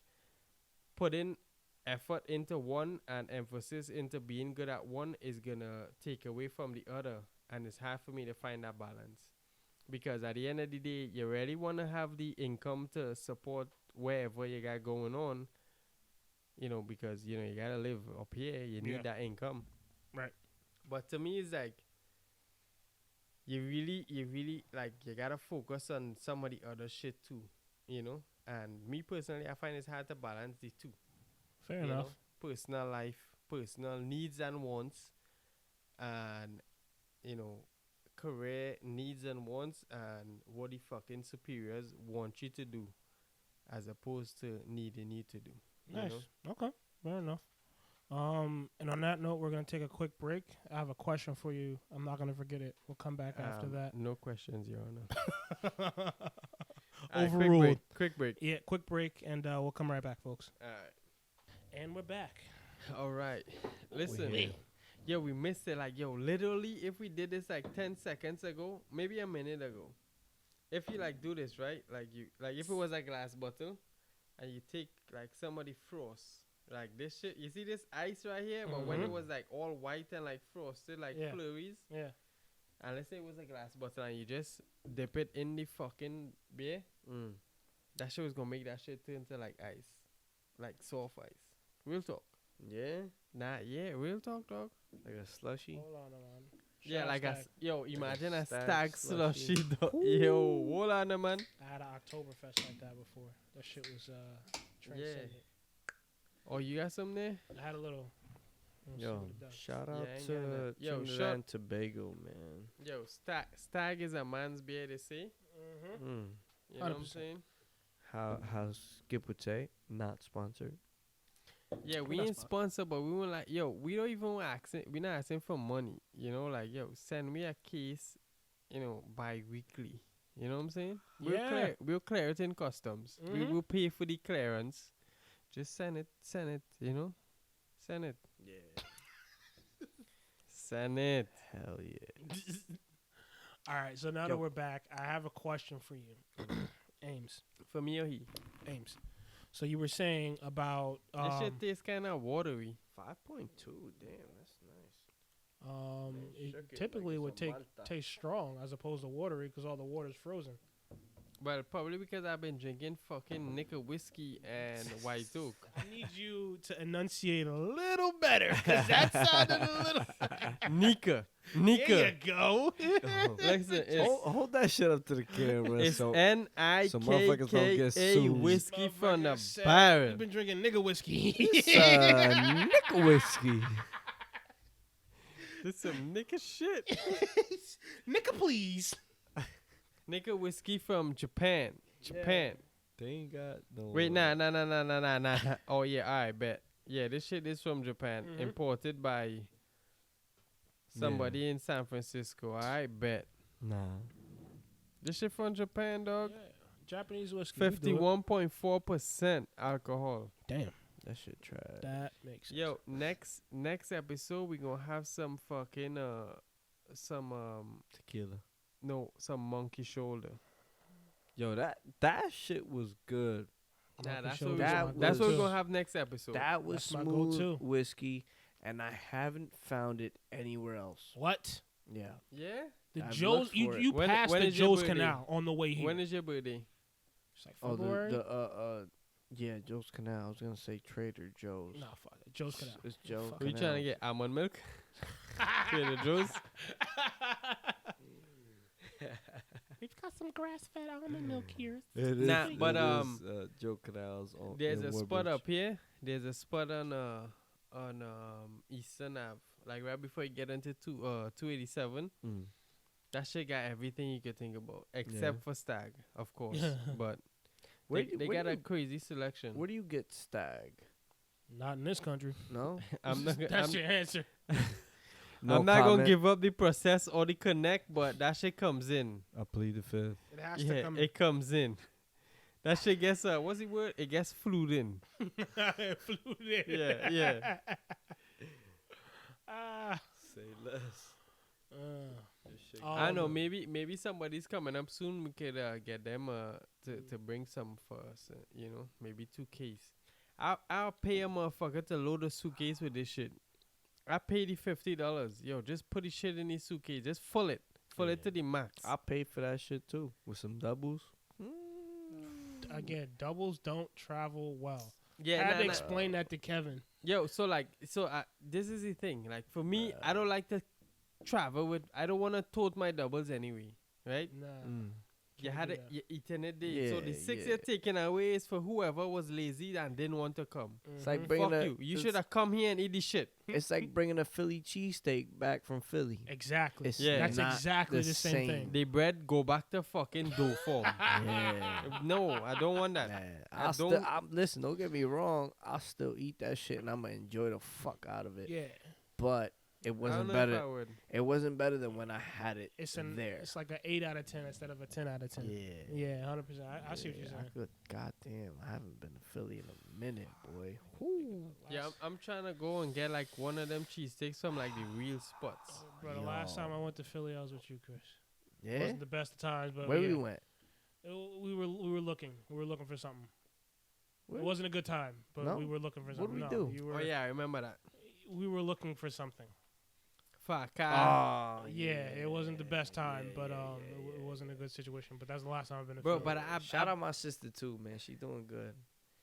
putting effort into one and emphasis into being good at one is gonna take away from the other, and it's hard for me to find that balance because at the end of the day, you really want to have the income to support wherever you got going on, you know, because you know you gotta live up here, you need that income, right? But to me, it's like you really like you gotta focus on some of the other shit too, you know. And me personally, I find it's hard to balance the two. Fair enough. Personal life, personal needs and wants, and you know, career needs and wants, and what the fucking superiors want you to do, as opposed to needing you to do. Nice. You know? Okay. Fair enough. And on that note, we're gonna take a quick break. I have a question for you. I'm not gonna forget it. We'll come back after that. No questions, Your Honor. Overruled. Quick break. Yeah, quick break, and we'll come right back, folks. All right. And we're back. All right. Listen. Yo, we missed it. Like, yo, literally, if we did this like 10 seconds ago, maybe a minute ago, if you like do this, right? Like if it was a glass bottle and you take like some of the frost, like this shit, you see this ice right here? But when it was like all white and like frosted, like flurries. Yeah. And let's say it was a glass bottle and you just dip it in the fucking beer. That shit was gonna make that shit turn to like ice. Like soft ice. Real talk. Yeah, Real talk, dog. like a slushy. Hold on, man. Yeah, like imagine a Stag stag slushy. slushy, dog. Yo, hold on, man. I had an Oktoberfest like that before. That shit was transcendent. Oh, you got some there? I had a little. We'll see Yo, what it does. shout out I ain't to got that. Yo, Trinidad and Tobago, man. Yo, stag is a man's beer, they say. You know what I'm 100%. saying? How Skip would say, not sponsored. Yeah, we Not ain't sponsored, but we were like, yo, we don't even asking. We're not asking for money. You know, like, yo, send me a case, you know, bi-weekly. You know what I'm saying? We'll clear it in customs. We will pay for the clearance. Just send it, you know? Send it. Yeah. Send it. Hell yeah. All right, so now that we're back, I have a question for you, Ames. For me or he? Ames. So you were saying about This shit tastes kind of watery. 5.2, damn, that's nice. it shook it typically like would it's a Malta. taste strong as opposed to watery because all the water's frozen. Well, probably because I've been drinking fucking nickel whiskey and white oak. I need you to enunciate a little better because that sounded a little. Nika. There you go. Listen, it's, Hold that shit up to the camera. it's so motherfuckers don't get N-I-K-K-A sued. whiskey from the Motherfucker said, barrel. You've been drinking nigga whiskey. nickel whiskey. This some nigga shit. Nigga, please. Nigga whiskey from Japan. Japan. They ain't got no. Wait, nah. Oh, yeah, alright, bet. Yeah, this shit is from Japan. Imported by somebody in San Francisco. Alright, bet. Nah. This shit from Japan, dog. Yeah. Japanese whiskey. we do it. 51.4% alcohol. Damn. That shit trash. That makes sense. Yo, next episode we gonna have some fucking Tequila. some monkey shoulder. Yo, that shit was good. Nah, that's shoulder what, is my that's what we're go-to. gonna have next episode. That was That's my smooth go-to. whiskey, and I haven't found it anywhere else. What? Yeah. Yeah? The I've Joe's, looked you for it. you When passed the is your Joe's birthday? Canal on the way here. When is your birthday? It's like Oh, February. the Yeah, Joe's Canal. I was gonna say Trader Joe's. Nah, fuck it. Joe's Canal. It's Joe. Fuck Were you Canal. trying to get almond milk? Trader Joe's. We've got some grass-fed almond milk here. Nah, but Joe Canal's on. there's in a spot Woodbridge. up here. There's a spot on Eastern Ave, like right before you get into 287. Mm. That shit got everything you could think about, except for Stag, of course. But Where they where got do a you- crazy selection. Where do you get Stag? Not in this country. No. I'm not, That's your answer. I'm not gonna give up the process or the connect, but that shit comes in. I plead the fifth. It has to Yeah, come. it comes in. That shit gets what's the word? It gets flued in. It flew in. Yeah, yeah. Ah. Say less. I don't know. Maybe somebody's coming up soon. We could get them to bring some for us. You know, maybe 2 cases. I'll pay a motherfucker to load a suitcase with this shit. I pay the $50. Yo, just put the shit in the suitcase. Just fill it to the max. I paid for that shit too with some doubles. Again, doubles don't travel well. Yeah, I had to nah. explain that to Kevin. Yo, so this is the thing. Like for me, I don't like to travel with. I don't want to tote my doubles anyway, right? Nah. You Can't had do it. that. You eating it day. So the Yeah, 6 yeah. you're taking away is for whoever was lazy and didn't want to come. It's like Mhm. bringing Fuck a. you. You it's- should have come here and eat this shit. It's like bringing a Philly cheesesteak back from Philly. Exactly. It's Yeah. That's not exactly the same thing. The bread go back to fucking dough form. Yeah. No, I don't want that. Man, I still, don't- listen, don't get me wrong. I'll still eat that shit and I'm gonna enjoy the fuck out of it. Yeah. But it I don't wasn't know if I better. would. It wasn't better than when I had it It's there. It's like an 8 out of 10 instead of a 10 out of 10. Yeah. Yeah, 100%. I see what you're saying. Good goddamn, I haven't been to Philly in a minute, boy. Yeah, I'm trying to go and get like one of them cheesesteaks from like the real spots. Bro, the last time I went to Philly, I was with you, Chris. Yeah. Wasn't the best of times, but Where yeah. we went? We were looking. We were looking for something. Where? It wasn't a good time, but No? we were looking for What something. did we No, do? you Oh were, yeah, I remember that. We were looking for something. Fuck. Oh, Yeah, it wasn't the best time, but it wasn't a good situation. But that's the last time I've been to Bro, Philly. but Shout out my sister too, man. She doing good.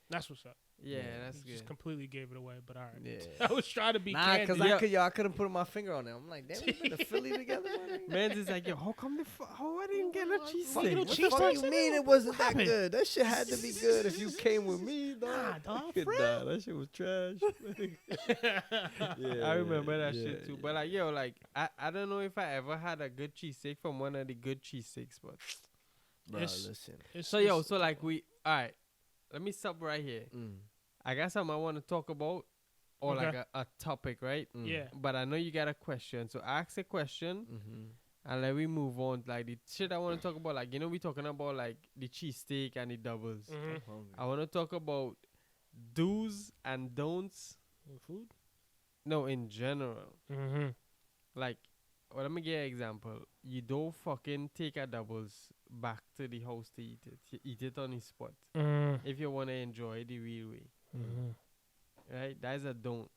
That's what's up. yeah, Yeah, that's Just good. completely gave it away, but all right. Yeah. I was trying to be Nah, candid. cause I couldn't put my finger on it. I'm like, damn, we been to Philly together. Man's is like, yo, how come how I didn't get a Fuck cheesesteak? you, no what the cheese fuck steaks you in mean there? it wasn't What that happened? good? That shit had to be good if you came with me, dog. Nah, dog, Nah, for real? that shit was trash. I remember that shit too. But like, yo, like, I don't know if I ever had a good cheesesteak from one of the good cheesesteaks, but Bro, It's- listen. so yo, so like all right, let me stop right here. Mm. I got something I want to talk about, or Okay. like a topic, right? Mm. Yeah. But I know you got a question, so ask a question Mm-hmm. and let me move on. Like the shit I want to talk about, like we talking about like the cheesesteak and the doubles. Mhm. I want to talk about do's and don'ts. Food? No, in general. Mm-hmm. Like, well, let me give you an example. You don't fucking take a doubles back to the house to eat it. You eat it on the spot. Mm-hmm. If you want to enjoy the real way. Right? That is a don't.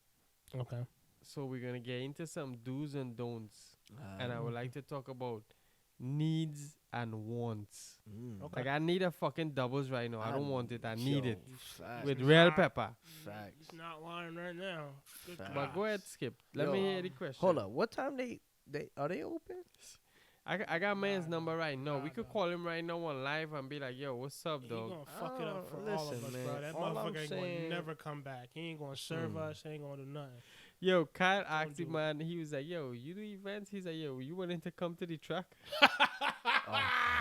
Okay. So we're going to get into some do's and don'ts. Ah. And I would like to talk about needs and wants. Okay. Like, I need a fucking doubles right now. I don't want it. I need it. Facts. With Nah. real pepper. Facts. He's not lying right now. Good Facts. But go ahead, Skip. Let Yo, me hear the question. Hold up. What time they are they open? I got man's number right now. We Nah, could nah. call him right now on live and be like, yo, what's up, He dog? gonna fuck it up for all of listen, us, man. bro. That All I'm motherfucker ain't gonna saying- never come back. He ain't gonna serve us. He ain't gonna do nothing. Yo, Kyle asked the do it. man, he was like, yo, you do events? He's like, yo, you wanting to come to the track?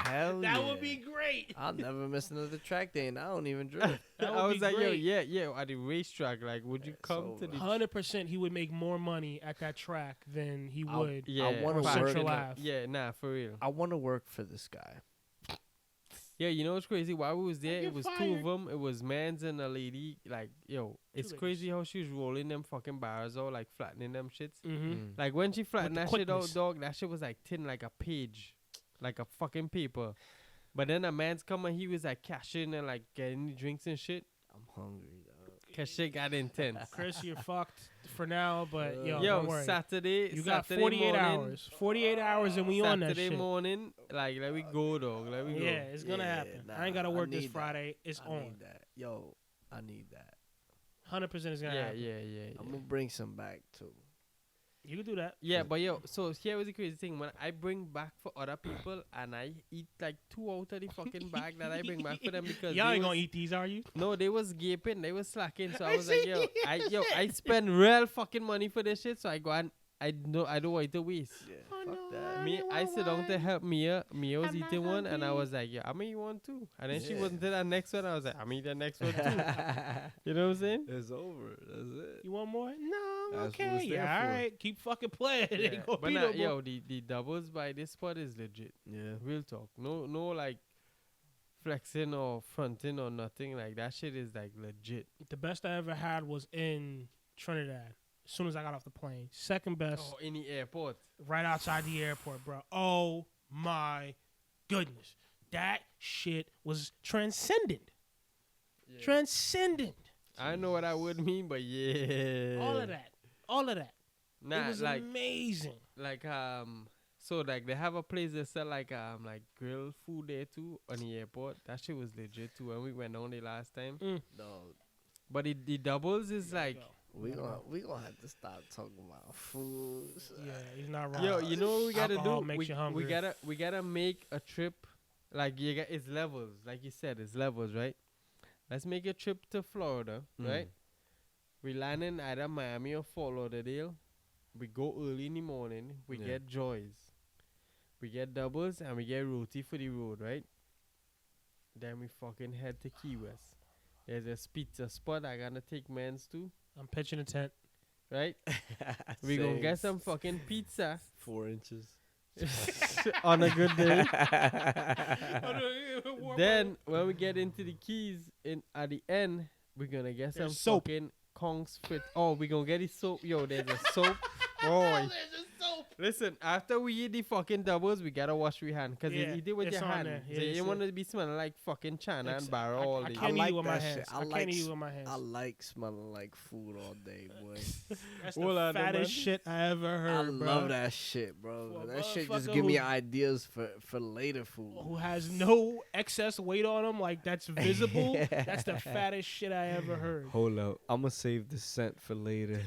Hell That yeah. would be great. I'll never miss another track day, and I don't even drift. That I would was be like, great. yo, yeah, at the racetrack, like, would you It's come to over. the 100% he would make more money at that track than he I'll- would. Yeah, I wanna on facts. work Central in Ave. Yeah, nah, for real. I want to work for this guy. Yeah, you know what's crazy? While we was there, get it was two fired. of them. It was mans and a lady. Like, yo, it's ladies. crazy how she was rolling them fucking bars out, like flattening them shits. Mm-hmm. Like when she flattened the that shit out, quickness. dog, that shit was like thin, like a page, like a fucking paper. But then a man's coming, he was like cashing and like getting the drinks and shit. I'm hungry, dog. Cause shit got intense. Chris, you're fucked for now, but yo, Yo, don't worry. Saturday, You got Saturday 48 morning, hours. 48 hours and we on that Saturday shit. morning, like let me go, dog. Let me Yeah, go. it's gonna Yeah, happen. nah, I ain't gotta I work this need that. Friday. It's I on. need that. Yo, I need that. 100% is gonna happen. I'm gonna bring some back too. You can do that. Yeah, but yo, so here was the crazy thing. When I bring back for other people and I eat like 2 out of the fucking bag that I bring back for them because y'all they ain't was, gonna eat these, are you? no, they was gaping, they was slacking. So I was like, I spend real fucking money for this shit. So I go and I don't want to waste. Yeah, Oh, fuck no. that. I sit down to help Mia. Mia was eating one, and I was like, yeah, I mean, you want too. And then she Yeah. wasn't to that next one. I was like, I mean, the next one too. You know what I'm saying? It's over. That's it. You want more? No, I'm That's what okay. it's there Yeah, all for. right. Keep fucking playing. It ain't gonna But be nah, no more. yo, the doubles by this spot is legit. Yeah. Real talk. No like flexing or fronting or nothing. Like that shit is like legit. The best I ever had was in Trinidad. As soon as I got off the plane. Second best, Oh, in the airport. right outside the airport, bro. Oh my goodness. That shit was transcendent. Transcendent. I know what I would mean, but yeah. All of that. All of that. Nah, it was like amazing. so like they have a place that sell like grilled food there too on the airport. That shit was legit too when we went on the last time. Dog. But the doubles is like We gonna have to stop talking about food. Yeah, he's not wrong. yo, you know what we gotta Alcohol do? makes you hungry. We gotta make a trip. Like it's levels, like you said, it's levels, right? Let's make a trip to Florida, right? We land in either Miami or Fort Lauderdale. We go early in the morning. We get joys. We get doubles and we get roti for the road, right? Then we fucking head to Key West. There's a pizza spot I gotta take mans to, I'm pitching a tent. right? We gonna get some fucking pizza 4 inches. on a good day. Then when we get into the Keys at the end, we're gonna get some There's soap. fucking Kong's fit. Oh, we gonna get the soap. Yo, there's a soap. Boy. Listen, after we eat the fucking doubles, we gotta wash your hand. Because Yeah, you eat it with it's your on hand. there. Yeah, So you it's don't want to be smelling like fucking China and Barra all I day. can't eat like it with my that hands. shit. I can't eat it with my hands. I like smelling like food all day, boy. That's Hold the on, fattest man. shit I ever heard, I bro. love that shit, bro. For a That shit just motherfucker give me who- ideas for later food. Who has no excess weight on him, like that's visible. That's the fattest shit I ever heard. Hold up, I'm gonna save the scent for later.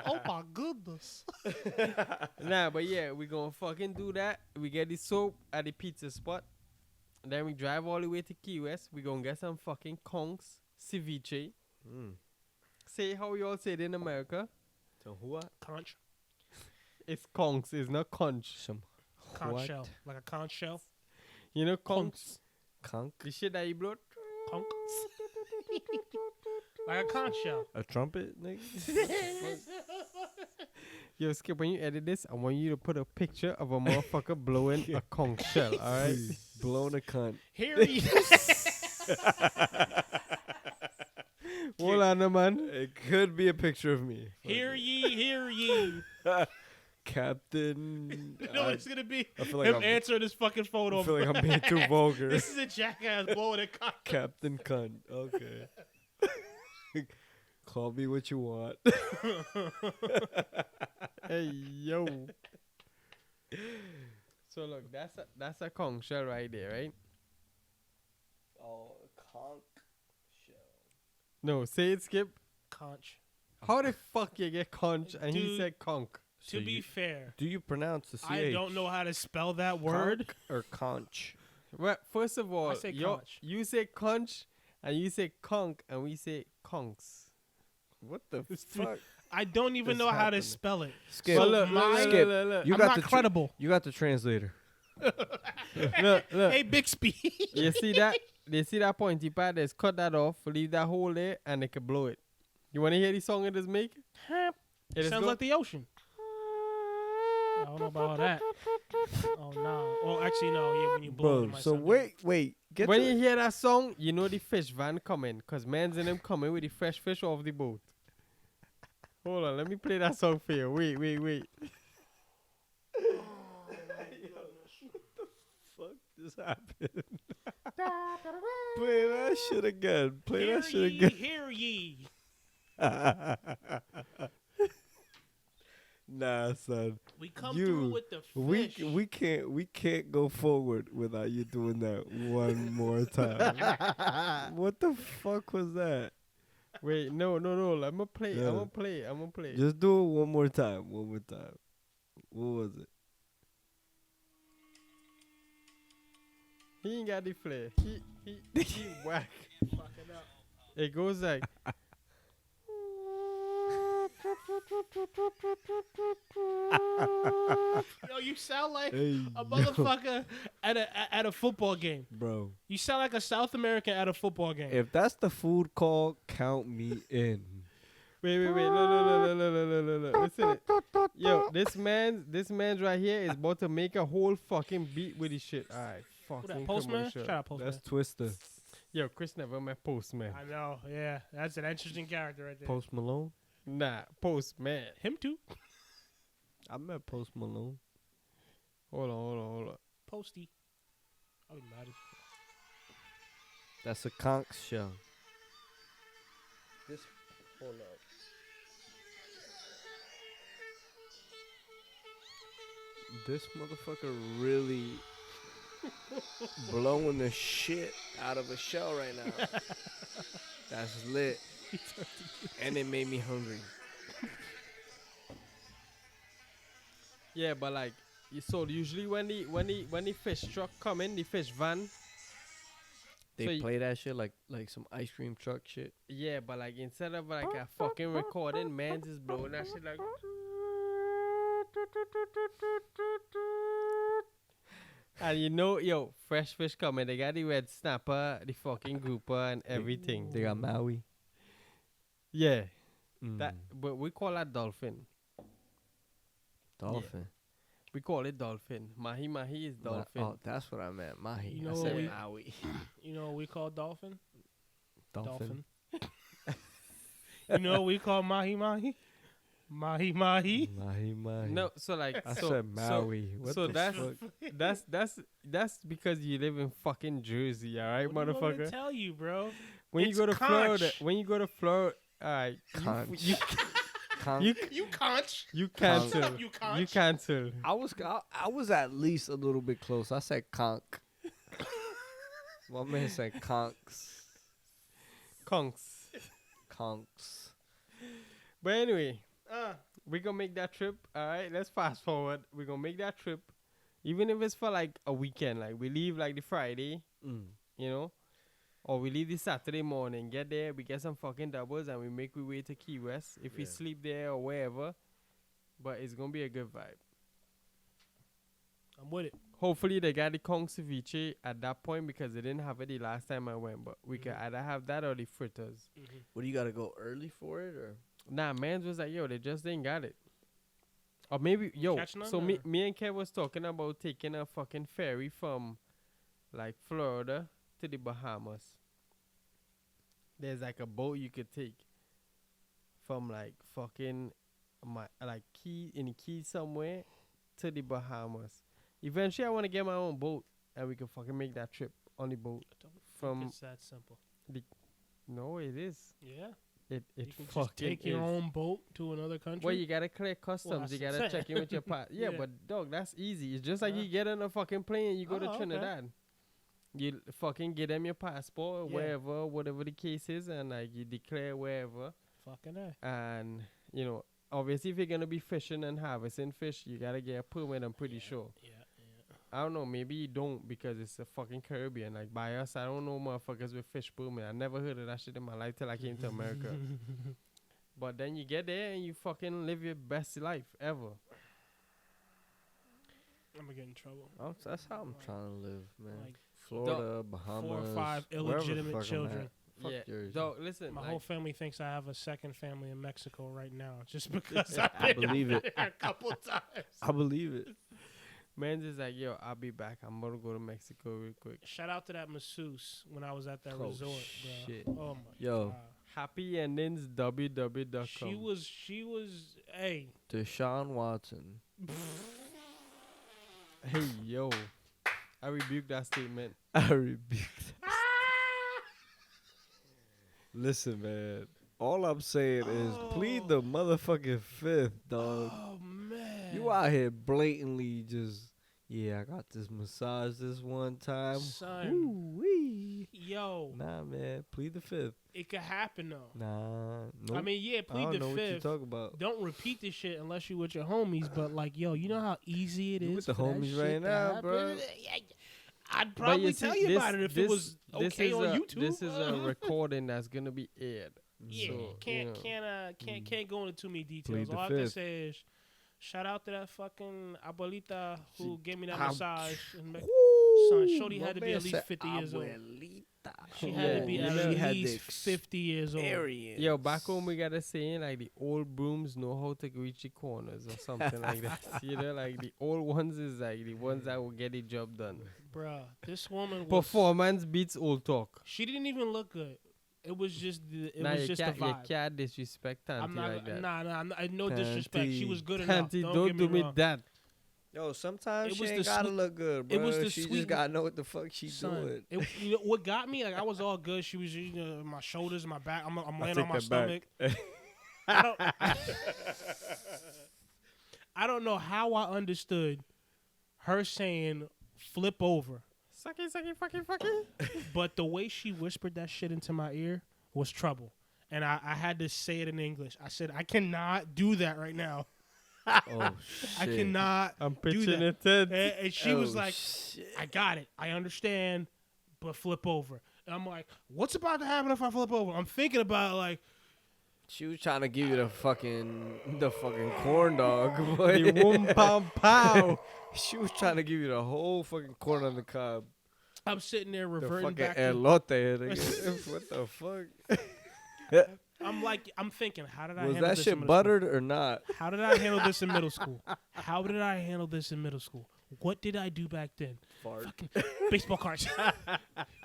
Oh my goodness. Nah, but yeah, we gonna fucking do that. We get the soap at the pizza spot. Then we drive all the way to Key West. We gonna get some fucking Kong's ceviche. Say how you all say it in America. So what? Conch. It's Kong's. It's not conch. Some Conch what? shell. Like a conch shell. You know Kong's? Conch? The shit that you blow. Conch. Like a conch shell. A trumpet, nigga? Yo, Skip, when you edit this, I want you to put a picture of a motherfucker blowing a conch shell, alright? Blown a cunt. Here he Hold on, man. It could be a picture of me. Hear ye, hear ye. Captain. You know what it's gonna be? I feel like Him I'm- answering his fucking phone I over. feel like I'm being too vulgar. This is a jackass blowing a conch. Captain Cunt. Okay. Call me what you want. Hey, yo. So look, that's a conch shell right there, right? Oh, conch shell. No, say it, Skip. Conch. How the fuck you get conch and he Dude. said conch? To be fair, Do you pronounce the CH? I don't know how to spell that word. Conch or conch? Well, first of all, say yo, conch. you say conch and you say conch and we say conchs. What the fuck? I don't even This know how to happening. spell it. Skip. So look, my- Skip. look. You I'm got not the credible. You got the translator. Look. Hey, Bixby. You see that? They see that pointy pad? Just cut that off, leave that hole there, and they can blow it. You want to hear the song it just make? It is Sounds go- like the ocean. I don't know about all that. Oh no. Well, actually no. Yeah, when you blow it, Bro, it might so sound wait. Get when to you hear that song, you know the fish van coming, cause man's in them coming with the fresh fish off the boat. Hold on, let me play that song for you. Wait. fuck just happened? Play that shit again. Play that shit again. Hear ye. Nah, son. We come You- through with the We fish. we can't go forward without you doing that one more time. What the fuck was that? Wait, no. I'ma play. Yeah. I'ma play. Just do it one more time. One more time. What was it? He ain't got the flair. He whack. Fucking up. It goes like. Yo, you sound like Hey, a motherfucker at a football game. bro. You sound like a South American at a football game. If that's the food call, count me in. Wait. No. Listen. Yo, this man's right here is about to make a whole fucking beat with his shit. Alright, Who that, fucking Postman? commercial. Shout out Postman. That's Twister. Yo, Chris never met Postman. I know, yeah. That's an interesting character right there. Post Malone. Nah, Postman. Him too. I met Post Malone. Hold on. Posty. I'll be mad. That's a conch shell. This. Hold up. This motherfucker really blowing the shit out of a shell right now. That's lit. And it made me hungry. Yeah, but like, so usually when the fish truck come in, the fish van. They So play that shit like some ice cream truck shit. Yeah, but like instead of like a fucking recording, man's is blowing that shit like. And you know, yo, fresh fish coming. They got the red snapper, the fucking grouper, and everything. They got Maui. Yeah, Mm. that. But we call that dolphin. Dolphin. We call it dolphin. Mahi mahi is dolphin. Oh, that's what I meant. Mahi. You I know said what we- Maui. You know what we call dolphin? Dolphin. You know what we call mahi mahi? Mahi mahi. Mahi mahi. No, so like I so, said Maui. What so the that's- fuck? that's because you live in fucking Jersey, all right, What do you want me to motherfucker. tell you, bro? When It's you go to Florida, conch. All right, Conch. you Conch. You conch. you Conch. cancel. Shut up, you conch. You cancel. I was at least a little bit close. I said conch. My man said conchs. Conks. Conchs. But anyway, Uh, we're gonna make that trip. All right, let's fast forward. We're gonna make that trip, even if it's for like a weekend. Like we leave like the Friday, you know, or we leave the Saturday morning. Get there, we get some fucking doubles, and we make we way to Key West. If we Yeah. sleep there or wherever, but it's gonna be a good vibe. I'm with it. Hopefully they got the Kong ceviche at that point because they didn't have it the last time I went. But we could either have that or the fritters. What do you gotta go early for it or? Nah, man's was like, yo, they just didn't got it. Or maybe, yo, catch none, so or? me and Kev was talking about taking a fucking ferry from, like, Florida to the Bahamas. There's, like, a boat you could take from, like, fucking, in the Keys somewhere to the Bahamas. Eventually, I want to get my own boat, and we can fucking make that trip on the boat. From, It's that simple. no, it is. Yeah. It You can fucking just take your is. own boat to another country. Well, you gotta clear customs. You that's gotta what I'm check in with your pass. Yeah, Yeah. but dog, that's easy. It's just like Uh. you get on a fucking plane and you go to Oh, okay. Trinidad. You fucking get them your passport, or Yeah. wherever, whatever the case is, and like you declare wherever. Fucking A. And you know, obviously, if you're gonna be fishing and harvesting fish, you gotta get a permit. I'm pretty sure. Yeah. I don't know. Maybe you don't because it's a fucking Caribbean. Like by us, I don't know motherfuckers with fish permit. I never heard of that shit in my life till I came to America. But then you get there and you fucking live your best life ever. I'm gonna get in trouble. That's how I'm trying to live, man. Like Florida, Bahamas, 4 or 5 wherever the illegitimate fuck I'm children. at. Fuck Yeah. Jersey. Dog, listen. My like, whole family thinks I have a second family in Mexico right now, just because I I've been believe it. there a couple times. I believe it. man's is like, yo, I'll be back. I'm gonna go to Mexico real quick. Shout out to that masseuse when I was at that Oh, resort, shit. bro. Oh my Yo. god. Happy endings www.com. She was hey. Deshaun Watson. Hey, yo. I rebuke that statement. I rebuke that. Listen, man. All I'm saying is plead the motherfucking fifth, dog. Oh man. You out here blatantly just, yeah, I got this massage this one time. Son. Ooh-wee. Yo. Nah, man. Plead the fifth. It could happen, though. Nah. Nope. I mean, yeah, I plead don't the know what you fifth. talk about. Don't repeat this shit unless you with your homies. But, like, yo, you know how easy it You is with the for that homies shit right to now, happen? bro. I'd But probably see, tell you about it if it was okay on YouTube. This is a recording that's gonna be aired. Yeah, So, can't go into too many details. Plead the All I have to fifth. say is, shout out to that fucking abuelita who gave me that massage. And son, Shorty had to be at least 50 years old. She had to be Yeah, at she had least 50 years old. Yo, back home we got a saying like the old brooms know how to reach the corners or something like that. You know, like the old ones is like the ones that will get the job done. Bruh, this woman was... Performance beats old talk. She didn't even look good. It was just the You vibe. can't disrespect Tanti I'm not like that. I no disrespect. She was good enough. Tanti, Don't don't get do me me wrong. that. Yo, sometimes It she was ain't the gotta sweet- look good, bro. it was the She sweet- just gotta know what the fuck she Son, doing. you know what got me? Like I was all good. She was, my shoulders, my back. I'm laying on my take stomach. that I don't. I don't know how I understood her saying "flip over," Sucky, fucky. but the way she whispered that shit into my ear was trouble. And I had to say it in English. I said, "I cannot do that right now. Oh shit! I cannot." I'm do pitching that. it in. And she was like, shit. "I got it. I understand, but flip over." And I'm like, "What's about to happen if I flip over?" I'm thinking about it, like, She was trying to give you the fucking corn dog. Boy. The boom pow pow. She was trying to give you the whole fucking corn on the cob. I'm sitting there The reverting fucking back. To, elote. Nigga. What the fuck? I'm thinking, how did I Was handle that this in shit middle buttered or not? School? How did I handle this in middle school? How did I handle this in middle school? What did I do back then? Fart. Fucking baseball cards.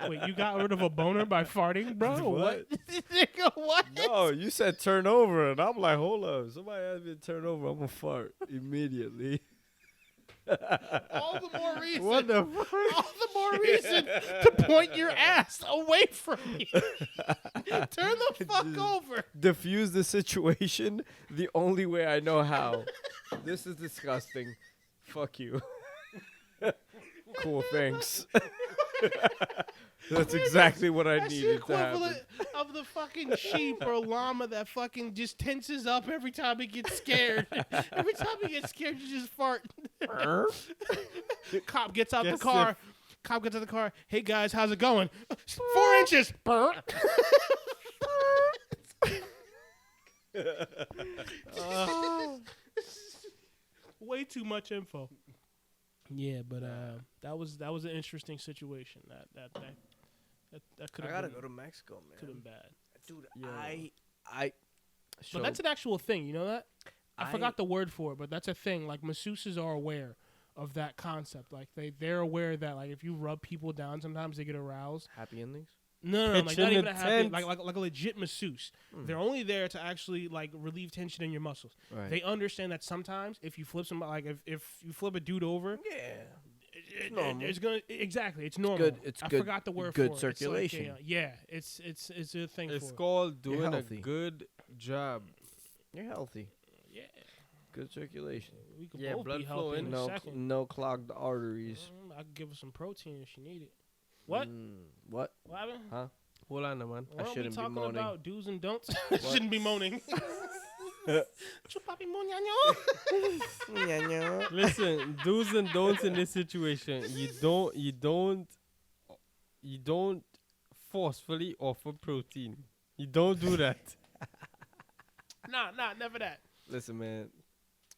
Wait, you got rid of a boner by farting, bro? What? Nigga, what? No, you said turn over, and I'm like, hold up. Somebody asked me to turn over. I'm gonna fart immediately. All the more reason. What the fuck? All the more reason to point your ass away from me. Turn the fuck over. Diffuse the situation the only way I know how. This is disgusting. Fuck you. Cool, thanks. That's exactly what I That's the needed to happen. equivalent of the fucking sheep or llama that fucking just tenses up every time it gets scared. Every time he gets scared, you just fart. Cop gets out the car. Cop gets out the car. Hey guys, how's it going? 4 inches. Way too much info. Yeah, but that was an interesting situation. That could I have gotta been, go to Mexico, man. could have been bad. Dude, Yeah. I. But that's an actual thing, you know that? I I- forgot the word for it, but that's a thing. Like masseuses are aware of that concept. Like they're aware that like if you rub people down, sometimes they get aroused. happy endings. No, like Pitch not in even the a happy, tent. like a legit masseuse. They're only there to actually like relieve tension in your muscles. Right. They understand that sometimes if you flip somebody, like if you flip a dude over, Yeah. normal. It's gonna exactly. It's normal. good- it's I good- forgot the word good for it. It's like, circulation. yeah, it's a thing. It's for called You're doing a healthy. good job. You're healthy. it. Yeah, Good circulation. we could Yeah, both blood be healthy in flowing. a second. No clogged arteries. I could give her some protein if she needed. What? What? What happened? Huh? Hold on, man. Weren't we shouldn't be talking moaning. about do's and don'ts? I shouldn't be moaning. Chupapi moñaño. Listen, do's and don'ts in this situation. You don't forcefully offer protein. You don't do that. Nah, never that. Listen, man.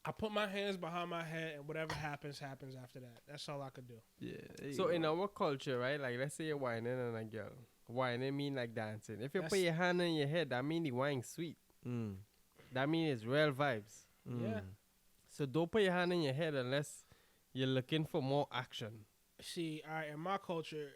I put my hands behind my head, and whatever happens after that. That's all I could do. Yeah. there you So go. in our culture, right? Like let's say you're whining on a girl. Whining mean like dancing. If you put That's- your hand on your head, that mean the wine sweet. Mm. That mean it's real vibes. Yeah. So don't put your hand on your head unless you're looking for more action. See, all right, in my culture,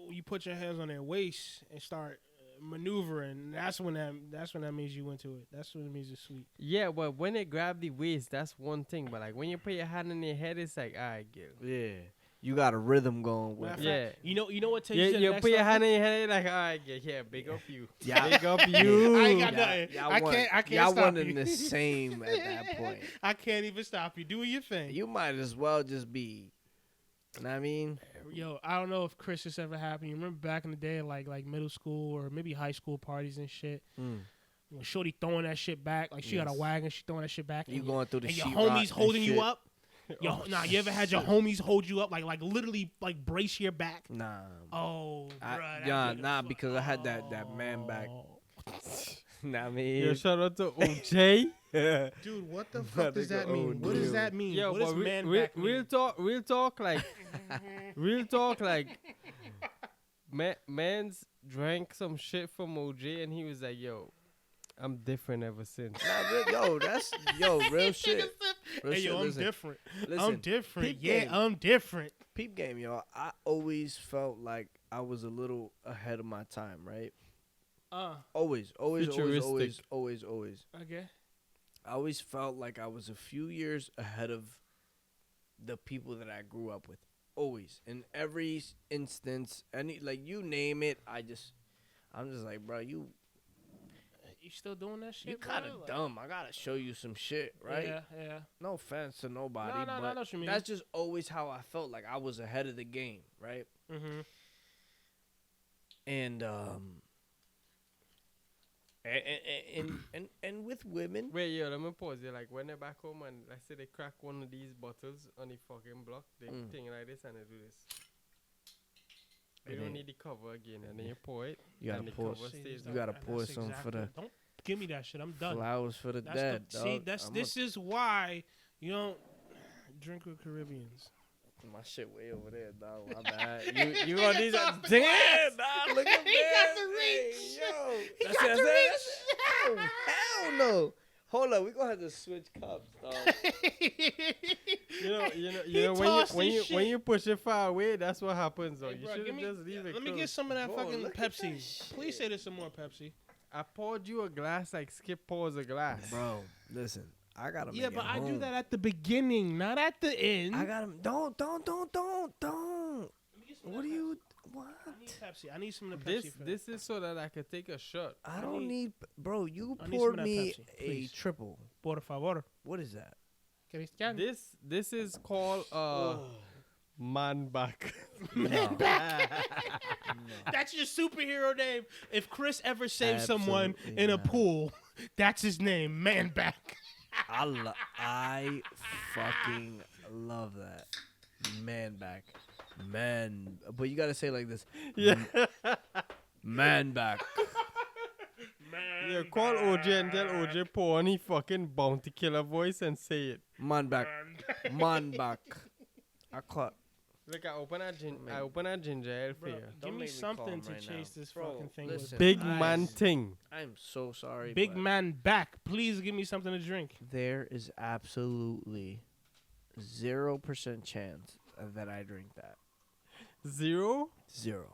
you put your hands on their waist and start maneuvering. That's when that means you into it. That's when it means it's sweet. Yeah, but when they grab the waist, that's one thing. But like when you put your hand on your head, it's like, alright, girl. Yeah. You got a rhythm going with. Matter of Yeah. fact, you know what takes you to the You next put your level? hand in your head like, all right, yeah, big up you. Yeah. Big up you. I ain't got nothing. I can't Y'all stop wasn't you. the same at that point. I can't even stop you. Do your thing. You might as well just be. You know what I mean? Yo, I don't know if Chris this ever happened. You remember back in the day, like middle school or maybe high school parties and shit. When Shorty throwing that shit back, like she got a Yes. wagon, she throwing that shit back. You and going through the and your sheetrock homies and holding you shit. up. Yo, you ever had your homies hold you up, like literally, like brace your back? Nah. Oh, Because I had that man back. Nah, I mean. Yo, shout out to OJ. Dude, what the fuck does that mean? What dude. does that mean? Yo, what does but man back mean? real talk, real talk, like, man's drank some shit from OJ and he was like, yo, I'm different ever since. That's real shit. Real Hey, shit. yo, I'm Listen, different. listen, I'm different. peep Yeah, game. I'm different. Peep game, y'all. I always felt like I was a little ahead of my time, right? Always. Futuristic. Okay. I always felt like I was a few years ahead of the people that I grew up with. Always. In every instance, you name it, I'm just like, bro, you still doing that shit? kind of dumb. I gotta show you some shit, right? Yeah. No offense to nobody, No, I but know what you mean. that's just always how I felt. Like I was ahead of the game, right? Mm-hmm. And and with women, Wait, yo, let me pause here. Like, when they're back home and let's say they crack one of these bottles on the fucking block, they thing like this and they do this. You And don't then- need the cover again, and then you pour it. you gotta and the pour. cover stays You on. gotta That's pour some for the Don't give me that shit. I'm done. flowers for the dead. See, dog. this is why you don't drink with Caribbeans. My shit way over there, dog. My bad. You on these? Damn, dog. Look at He got the reach. Yo, He that's got it, the that's it. Oh, hell no. Hold up, we gonna have to switch cups, dog. You know, tossed when his you shit. push it far away, that's what happens. Though Hey, you bro, should give me- just leave it. Let me close. get some of that Bro, fucking look at Pepsi. that shit. Please say there's some more Pepsi. I poured you a glass like Skip pours a glass. Bro, listen, I gotta make Yeah, it but I do home. that at the beginning, not at the end. I gotta don't. What do you? What? I need Pepsi. I need some of the Pepsi. for that. This is so that I could take a shot. I don't need, bro. You I need some poured of that me Pepsi, a please. triple. Por favor. What is that? Cristiano. This is called man back. No. That's your superhero name. If Chris ever saves someone Absolutely in a not. pool, that's his name. Man back. I fucking love that. Man back. Man. But you gotta say it like this. Yeah. Man back. Man Yeah, call OJ and tell OJ pour on his fucking bounty killer voice and say it. Man back. Man back. I caught. Look, I open a ginger ale for Bro, you. give Don't me make me something calm to right chase now. this Bro, fucking thing listen. with. Big I- man thing. I'm so sorry. Big but man back. Please give me something to drink. There is absolutely 0% chance that I drink that. 0. 0.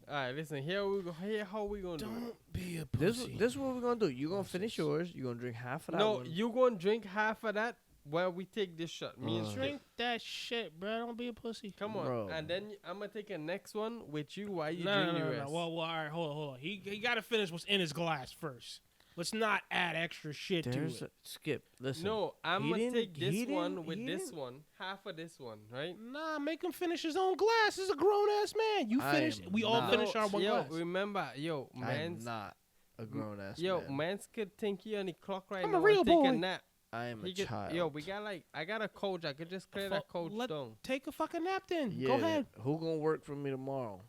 All right, listen. Here we go. Here how we gonna do it? Be a This is what we're gonna do. You're gonna finish yours. You're gonna drink half of that No, one. you gonna drink half of that while we take this shot. Me and Skip. Drink that shit, bro. Don't be a pussy. Come on, Bro. and then I'm gonna take a next one with you while you No, drink no, the no, rest. Well, all right, hold on. He got to finish what's in his glass first. Let's not add extra shit There's to a it. skip. Listen. No, I'm He gonna didn't- take this he one didn't- with he this didn't- one, half of this one, right? Nah, make him finish his own glass. He's a grown ass man. You I finish. am We all not. finish our one yo, glass. remember, yo, I'm man's, not a grown ass yo, man. man's could think he on the clock right I'm now a real and take boy. a nap. I am a He could, child. yo, we got like, I got a coach. I could just clear that coach down. Take a fucking nap then. Yeah, Go ahead. Who gonna work for me tomorrow?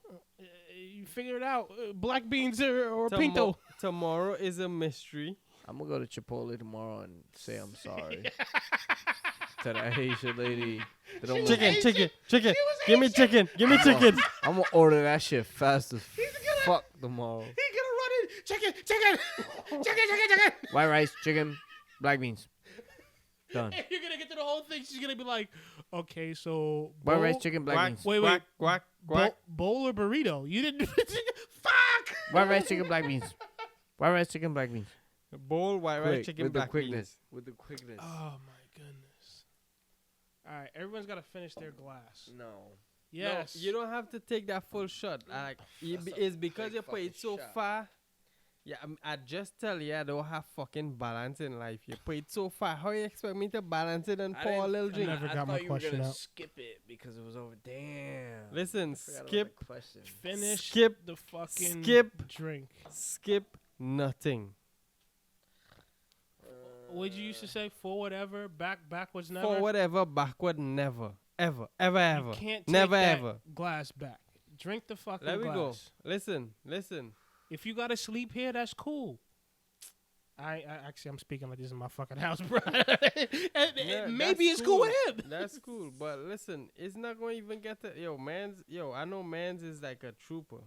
You figure it out. Black beans or pinto. Tomorrow is a mystery. I'm gonna go to Chipotle tomorrow and say I'm sorry to that Haitian lady. That almost- Chicken. Give me chicken. Give me chicken. I'm gonna order that shit fast as fuck tomorrow. He gonna run in. Chicken. White rice, chicken, black beans. Done. And you're gonna get to the whole thing. She's gonna be like, okay, so White bowl- rice, chicken, black beans. Wait. Quack. Bowl or burrito? You didn't. Fuck. White rice, chicken, black beans. White rice, chicken, black beans. Bowl, white rice, Quick, chicken, with the black quickness. beans. With the quickness. Oh my goodness. All right, everyone's got to finish their glass. No. Yes. No, you don't have to take that full shot. Like it's because you put it so far. Yeah, I just tell you, I don't have fucking balance in life. You put it so far. How you expect me to balance it and pour a little drink? never got I my thought you were question gonna out. skip it because it was over. Damn. Listen, Forgot about skip, the question. Finish skip, the fucking skip. drink. skip nothing. What did you used to say? Forward ever, backwards never. For whatever, backward never. Ever, ever, ever. You can't take never, that ever. glass back. Drink the fucking There we go. glass. Listen. If you gotta sleep here, that's cool. I actually I'm speaking like this in my fucking house, bro. Yeah, Maybe that's it's cool with him. That's cool, but listen, it's not going to even get to I know Mans is like a trooper.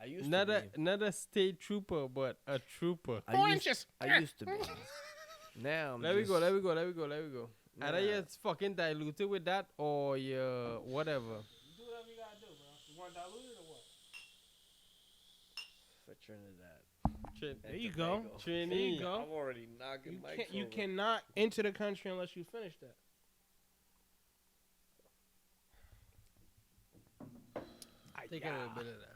I used Not to a be. not a state trooper, but a trooper. Four inches. I used to be. Now I'm There we just, go. Either Nah. you're fucking diluted with that or you're whatever. Do whatever you gotta do, bro. You want diluted or what? For Trinidad. There you go. Trini. There you go. I'm already knocking mics You over. cannot enter the country unless you finish that. Take a little bit of that.